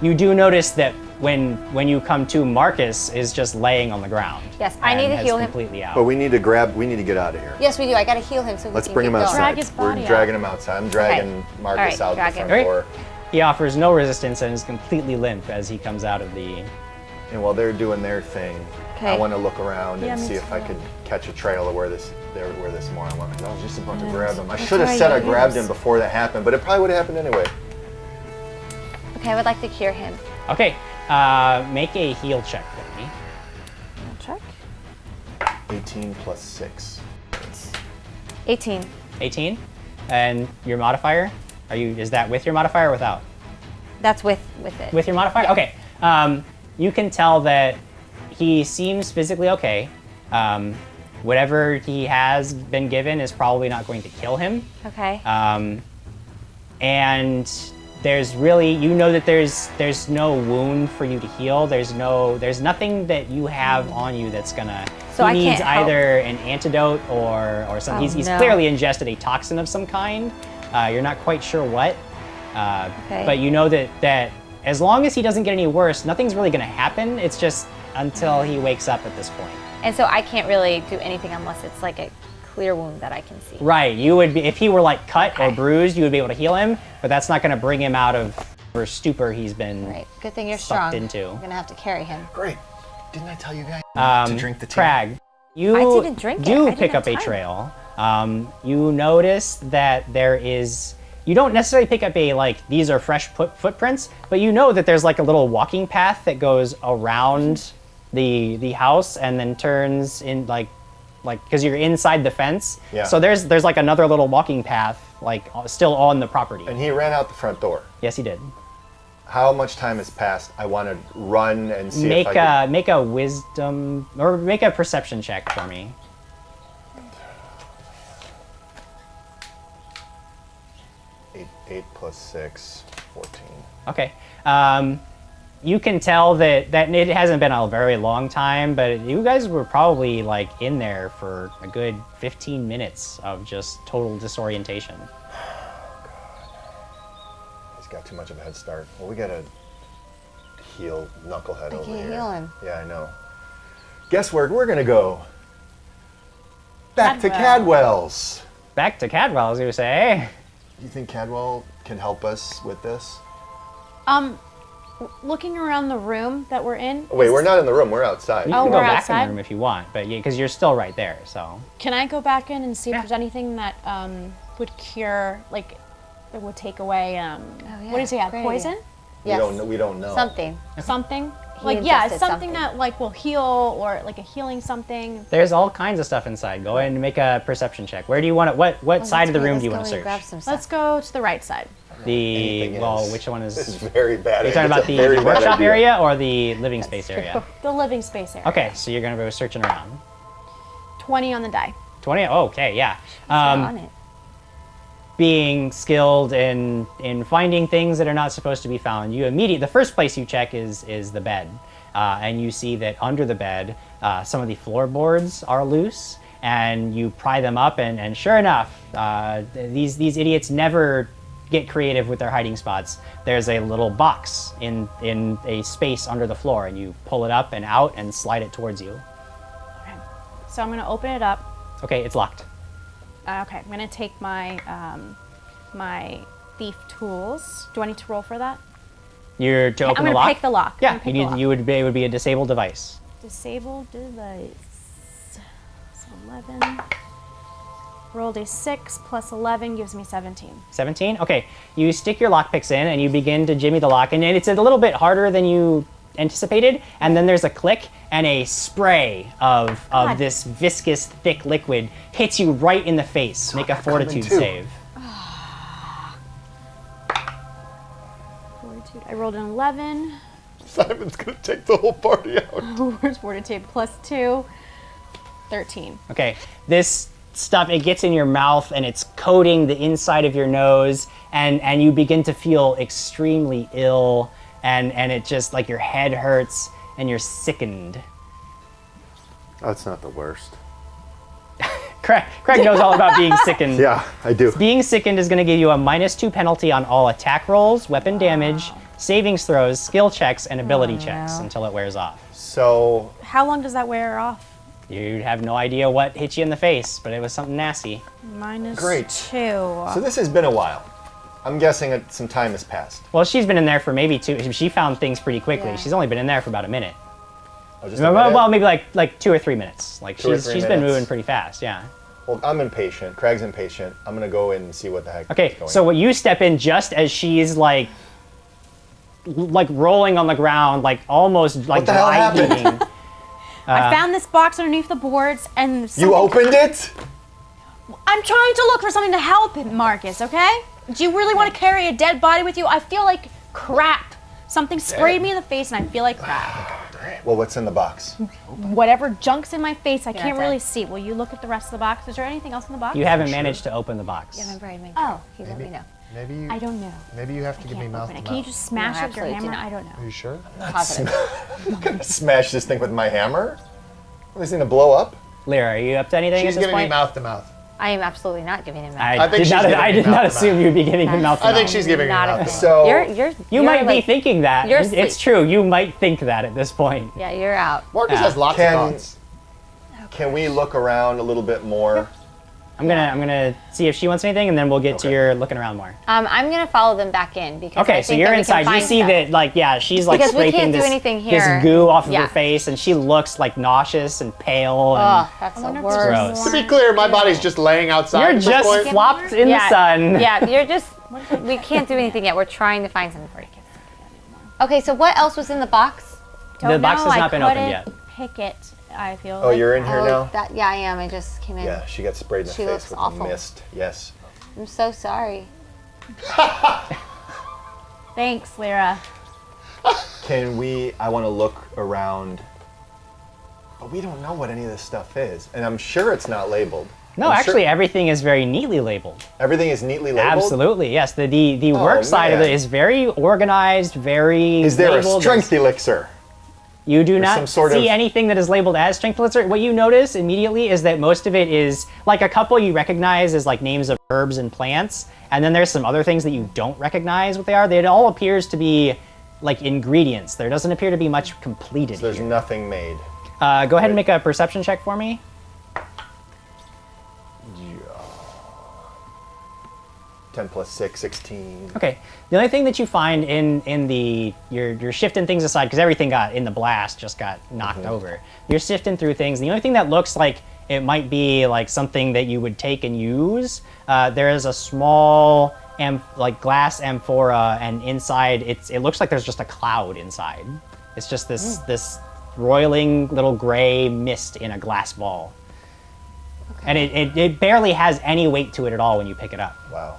You do notice that when you come to, Markus is just laying on the ground. Yes, I need and to has heal him. completely out. But we need to get out of here. Yes, we do. I gotta heal him so we Let's can bring keep him going. outside. Drag his We're body dragging out. him outside. I'm dragging Markus All right, out drag the him. front All door. right. He offers no resistance and is completely limp as he comes out of the. And while they're doing their thing, I Okay. want to look around Yeah, and me see if I too. could catch a trail of where this moron went. 'Cause I was just about to Yes. grab him. I That's should have right, said I it grabbed is. him before that happened, but it probably would have happened anyway. Okay, I would like to cure him. Okay, Make a heal check for me. Check. 18 plus 6. 18. 18. And your modifier? Is that with your modifier or without? That's with it. With your modifier? Yeah. Okay. You can tell that he seems physically okay. Whatever he has been given is probably not going to kill him. Okay. And there's really, that there's no wound for you to heal. There's nothing that you have on you that's gonna. So he I needs can't help. either an antidote or something. Oh, He's no. clearly ingested a toxin of some kind. You're not quite sure what. Okay. But you know that as long as he doesn't get any worse, nothing's really gonna happen. It's just until he wakes up at this point. And so I can't really do anything unless it's like a clear wound that I can see. Right, you would be, if he were like cut or Okay. bruised, you would be able to heal him, but that's not gonna bring him out of whatever stupor he's been Right. Good thing you're sucked strong. into. I'm gonna have to carry him. Great. Didn't I tell you guys to drink the tea? Crag, you I didn't drink it. I do didn't pick have up a time. trail. You notice that there is, you don't necessarily pick up these are fresh footprints, but you know that there's like a little walking path that goes around the house and then turns in like because you're inside the fence. Yeah. So there's like another little walking path still on the property. And he ran out the front door. Yes, he did. How much time has passed? I want to run and see Make if I can... make a wisdom or make a perception check for me. 8 plus 6, 14. Okay. You can tell that it hasn't been a very long time, but you guys were probably in there for a good 15 minutes of just total disorientation. He's got too much of a head start. Well, we gotta heal Knucklehead over can't here. heal him. Yeah, I know. Guess where we're gonna go? Back to Cadwell. Cadwell's. Back to Cadwell, as you say. Do you think Cadwell can help us with this? Looking around the room that we're in. Oh, wait, we're not in the room. We're outside. You Oh, can go we're back in outside? the room if you want, but because you're still right there, so. Can I go back in and see Yeah. if there's anything that would cure, that would take away, yeah. what does he have, Great poison? idea. We Yes. don't know. We don't know. Something. Something? He Yeah, ingested something something. that will heal or a healing something. There's all kinds of stuff inside. Go ahead and make a perception check. Where do you want it? What side of the room do you want to search? Let's go to the right side. Anything is. Which one is? This is very bad. Are you talking about the workshop area or the living space area? The living space area. Okay, so you're gonna go searching around. 20 on the die. 20. Oh, okay, yeah. on it. Being skilled in finding things that are not supposed to be found, the first place you check is the bed, and you see that under the bed some of the floorboards are loose, and you pry them up, and sure enough, these idiots never get creative with their hiding spots. There's a little box in a space under the floor, and you pull it up and out and slide it towards you. Okay. So I'm going to open it up. Okay, it's locked. Okay, I'm going to take my my thief tools. Do I need to roll for that? You're to open I'm the going lock. to pick the lock. I'm Yeah, gonna pick the lock. it would be a disabled device. Disabled device. So 11. Rolled a 6 plus 11 gives me 17. 17? Okay, you stick your lockpicks in and you begin to jimmy the lock, and it's a little bit harder than you anticipated, and then there's a click and a spray of God. this viscous, thick liquid hits you right in the face. Make a fortitude too. save. Fortitude. I rolled an 11. Simon's gonna take the whole party out. Where's fortitude? Plus 2. 13. Okay, this stuff, it gets in your mouth and it's coating the inside of your nose, and you begin to feel extremely ill, and it just your head hurts and you're sickened. That's not the worst. Craig knows all about being sickened. Yeah, I do. Being sickened is going to give you a -2 penalty on all attack rolls, weapon damage, savings throws, skill checks, and ability checks until it wears off. So How long does that wear off? You'd have no idea what hit you in the face, but it was something nasty. Minus Great. 2. So this has been a while. I'm guessing some time has passed. Well, she's been in there for maybe 2. She found things pretty quickly. Yeah. She's only been in there for about a minute. Oh, just a minute? Well, maybe like 2 or 3 minutes. 2 or she's 3 been minutes. moving pretty fast. Yeah. Well, I'm impatient. Craig's impatient. I'm gonna go in and see what the heck Okay, is going so on. what you step in just as she's like rolling on the ground, like almost like the hell dry happened? heaving. I found this box underneath the boards, and You something- opened it? I'm trying to look for something to help him, Marcus. Okay? Do you really want to carry a dead body with you? I feel like crap. Something sprayed me in the face, and I feel like crap. Well, what's in the box? Whatever junk's in my face, I can't that's really it. see. Will you look at the rest of the box? Is there anything else in the box? You haven't managed to open the box. Yeah, remember I made Oh. he let me know. Maybe you. I don't know. Maybe you have to give me Can't mouth open to it. Can you mouth. just smash No, it with your absolutely hammer? do I don't Are know. you sure? Positive. Smash this thing with my hammer? Is this thing to blow up? Lyra, are you up to anything She's at this giving me point? mouth to mouth. I am absolutely not giving him I, that. think she's giving I me did mouth not to assume mouth. you'd be giving him mouth to I think mouth. she's giving me Not a mouth to fan. mouth. So You you're might be like- thinking that. you're It's asleep. true. You might think that at this point. Yeah, you're out. Marcus Yeah. has lots of Can- thoughts. can we look around a little bit more? I'm gonna see if she wants anything, and then we'll get to Okay. your looking around more. I'm gonna follow them back in because Okay, I so think you're that we can inside. You find see stuff. that, like, yeah, she's like Because we scraping can't do this, anything this here. goo off of Yeah. her face, and she looks like nauseous and pale. And Oh, that's the wonder if worst. there's Gross. To be clear, my body's just laying outside. you're at this just point. flopped in the sun. Yeah, you're just. We can't do anything yet. We're trying to find something for you. Okay, so what else was in the box? The box has not been opened yet. Pick it. I feel. Oh, like. you're in here now? Yeah, I am. I just came in. Yeah, she got sprayed in the She face looks with awful. a mist. Yes. I'm so sorry. Thanks, Lyra. Can we? I want to look around, but we don't know what any of this stuff is, and I'm sure it's not labeled. No, I'm actually, sure everything is very neatly labeled. everything is neatly labeled. Absolutely, yes. The work side of man. it is very organized, very. Is there a labeled. strength elixir? You do not some sort see of- anything that is labeled as strength elixir. What you notice immediately is that most of it is like a couple you recognize as like names of herbs and plants, and then there's some other things that you don't recognize what they are. It all appears to be like ingredients. There doesn't appear to be much completed There's here. nothing made. Go ahead and make a perception check for me. 10 plus 6, 16. Okay. The only thing that you find in the you're shifting things aside because everything got in the blast just got knocked over. You're sifting through things. The only thing that looks like it might be like something that you would take and use. There is a small like glass amphora, and inside it looks like there's just a cloud inside. It's just this roiling little gray mist in a glass ball. And it barely has any weight to it at all when you pick it up. Wow.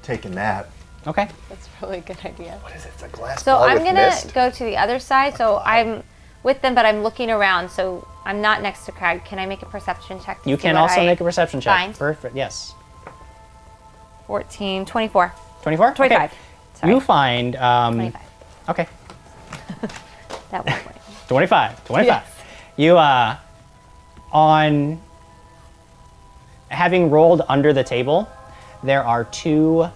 Taking that. Okay. That's a really good idea. What is it? It's a glass So ball I'm with gonna mist? go to the other side. So I'm with them, but I'm looking around. So I'm not next to Krag. Can I make a perception check? To You see can what also I make a perception check. find? Perfect. Yes. 24. 24? 25. Okay. Sorry. You find 25. okay. That one point. 25. Yes. You on having rolled under the table, there are 2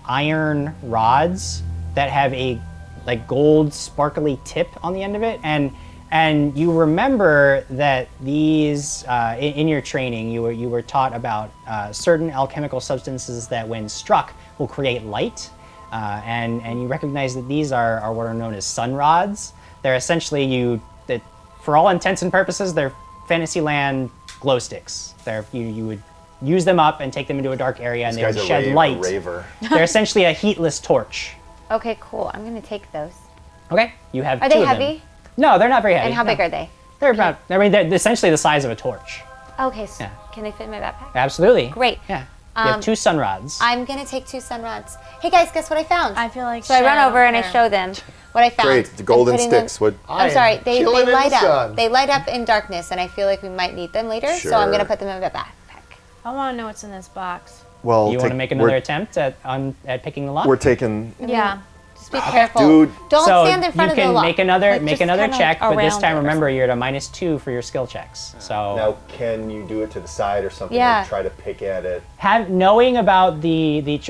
iron rods that have a like gold sparkly tip on the end of it, and you remember that these in your training you were taught about certain alchemical substances that when struck will create light, and you recognize that these are what are known as sun rods. They're essentially for all intents and purposes they're Fantasyland glow sticks. You would use them up and take them into a dark area, and This they would guy's shed a light. raver. They're essentially a heatless torch. Okay, cool. I'm gonna take those. Okay, you have Are 2 they of them. heavy? No, they're not very heavy. And how no. big are they? They're about. I mean, they're essentially the size of a torch. Okay, so Yeah. can they fit in my backpack? Absolutely. Great. Yeah. You have 2 sun rods. I'm gonna take 2 sun rods. Hey guys, guess what I found? I feel like. So I shit, run don't over and I care. show them what I found. Great, the I'm golden putting them- sticks. What? I'm sorry, am they chilling in light the up. sun. They light up in darkness, and I feel like we might need them later. So I'm Sure. gonna put them in my backpack. I want to know what's in this box. Well, You want to make another attempt at picking the lock? We're taking. Yeah. Just be careful. Dude. Don't so stand in front you of the can lock. make another Like, just kinda check, but this around time it or remember you're at a -2 for your skill checks. So Now, can you do it to the side or something? Yeah. And try to pick at it. knowing about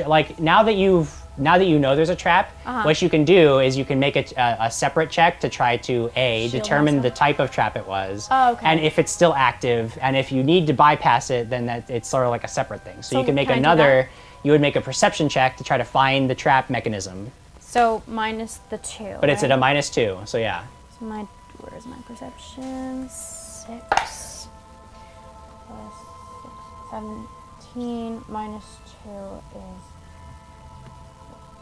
like now that you know there's a trap, what you can do is you can make a separate check to try to determine the type of trap it was, Oh, okay. and if it's still active, and if you need to bypass it, then it's sort of like a separate thing. So you can make can I do another. You would make a perception check to try to find the trap mechanism, So minus the 2. but it's at a -2. So yeah. So where's my perception? 6 plus 6, 17 minus 2 is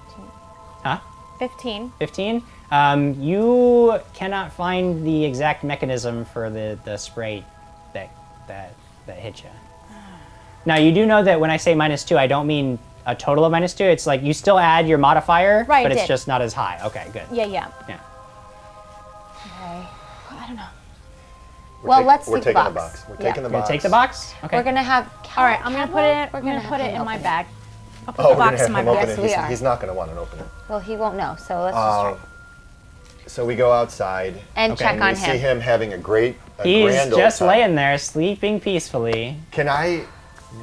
15. Huh? 15. 15. You cannot find the exact mechanism for the spray that hit you. Now, you do know that when I say -2, I don't mean a total of -2. It's like you still add your modifier, Right, but I it's did. just not as high. Okay, good. Yeah. Yeah. Okay. I don't know. Well, let's We're take the taking the box. box. We're Yeah. taking the Gonna box. take the box? Okay. We're gonna have. All right, I'm gonna put it. We're I'm gonna put it have in him my open bag. I'll put Oh, the we're box gonna have in my him bag. open Yes, it. we He's, are. he's not going to want to open it. Well, he won't know, so let's just try. So we go outside And check on we see him. him having a He's grand old just time. laying there, sleeping peacefully. Can I?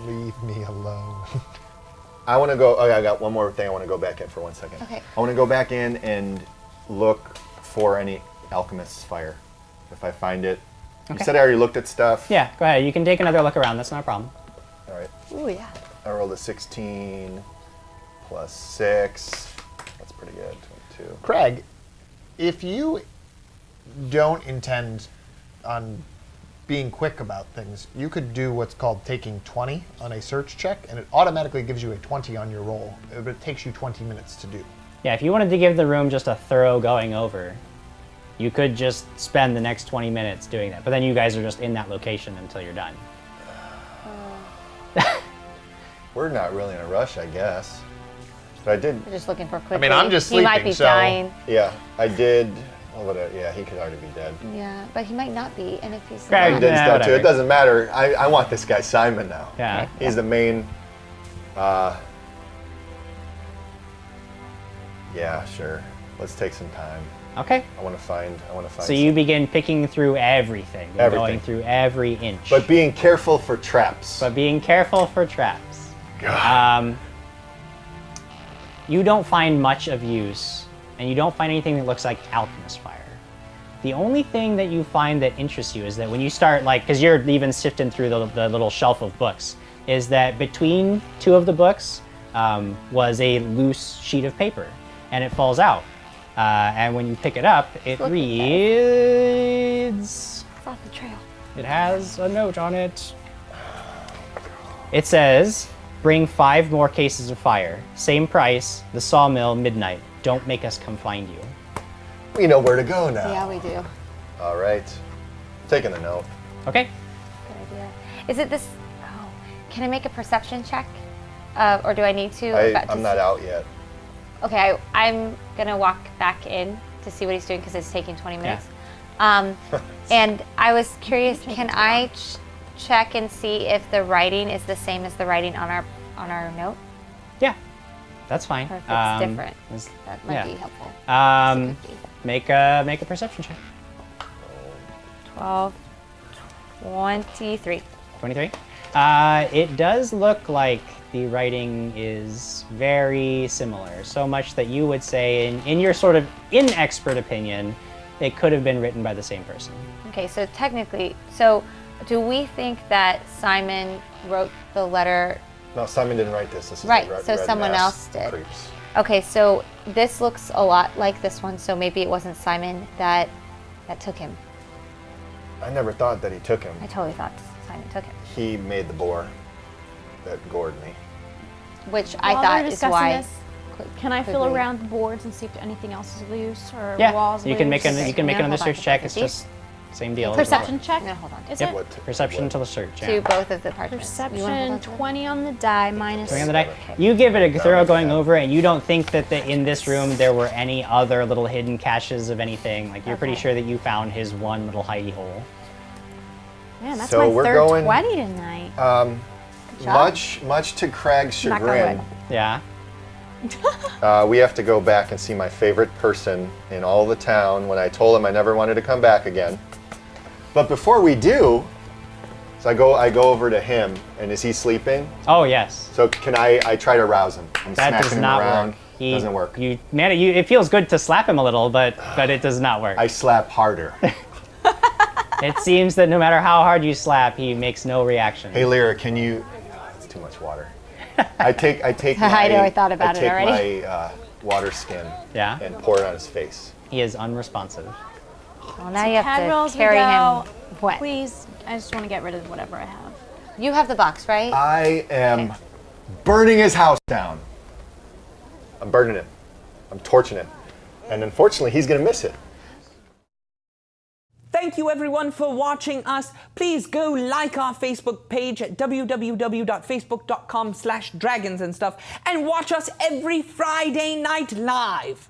Leave me alone. I want to go. Oh, yeah, I got one more thing. I want to go back in for 1 second. Okay. I want to go back in and look for any alchemist's fire. If I find it. You Okay. said I already looked at stuff. Yeah, go ahead. You can take another look around. That's not a problem. All right. Ooh, yeah. I rolled a 16 plus 6. That's pretty good. 22. Craig, if you don't intend on being quick about things, you could do what's called taking 20 on a search check, and it automatically gives you a 20 on your roll, but it takes you 20 minutes to do. Yeah, if you wanted to give the room just a thorough going over, you could just spend the next 20 minutes doing that. But then you guys are just in that location until you're done. We're not really in a rush, I guess. But I did. We're just looking for Quigley. mean, I'm just He might sleeping, be so- dying. Yeah, I did. Well, yeah, he could already be dead. Yeah, but he might not be. And if he's Craig, not, He did Nah, stuff too. whatever. It doesn't matter. I want this guy Simon now. Yeah. He's the main. Yeah, sure. Let's take some time. Okay. I want to find. So you begin picking through everything. You're Everything. going through every inch. But being careful for traps. But being careful for traps. You don't find much of use, and you don't find anything that looks like alchemist fire. The only thing that you find that interests you is that when you start, like, because you're even sifting through the little shelf of books, is that between two of the books was a loose sheet of paper, and it falls out. And when you pick it up, it Look at that. reads. it's off the trail. It has a note on it. It says, bring 5 more cases of fire. Same price, the sawmill, midnight. Don't make us come find you. We know where to go now. Yeah, we do. All right. Taking the note. Okay. Good idea. Is it this? Oh, can I make a perception check? Or do I need to? I'm not out yet. Okay, I'm gonna walk back in to see what he's doing because it's taking 20 minutes. And I was curious, can I check and see if the writing is the same as the writing on our note? Yeah, that's fine. Or if it's different. it's- That might yeah. be helpful. Could be. Make a perception check. 12, 23. 23. It does look like the writing is very similar, so much that you would say, in your sort of inexpert opinion, it could have been written by the same person. Okay, so technically, do we think that Simon wrote the letter? No, Simon didn't write this. This is Right, the red, so red someone mass else did. creeps. Okay, so this looks a lot like this one, so maybe it wasn't Simon that took him. I never thought that he took him. I totally thought Simon took him, He made the boar that gored me. which I While thought we're is discussing why. this, can I feel Quigley. around the boards and see if anything else is loose or Yeah, walls you can make loose? you can make Yeah, another hold on. search check. It's These? just same deal. Perception check? No, hold on. Is Yep. it? Perception to the search. To Yeah. both of the parchments. You wanna hold Perception, on to them? 20 on the die minus. 20 on the die. You give it a thorough that's going bad. over, and you don't think that in this room there were any other little hidden caches of anything. Like you're pretty Okay. sure that you found his one little hidey hole. Man, that's So my we're third going- 20 tonight. job. Much to Krag's Knock on chagrin, wood. Yeah. we have to go back and see my favorite person in all the town when I told him I never wanted to come back again. But before we do, so I go over to him, and is he sleeping? Oh yes. So can I try to rouse him? I'm That smacking does him not around. work. Doesn't work. It feels good to slap him a little, but it does not work. I slap harder. It seems that no matter how hard you slap, he makes no reaction. Hey Lyra, can you? It's too much water. I take my. I know, I thought about it take already. my water skin Yeah? and pour it on his face. He is unresponsive. Well, now you have Pad rolls to we carry go. him. What? Please, I just want to get rid of whatever I have. You have the box, right? I am burning his house down. I'm burning it. I'm torching it. And unfortunately, he's going to miss it. Thank you everyone for watching us. Please go like our Facebook page at www.facebook.com/dragons and stuff, and watch us every Friday night live.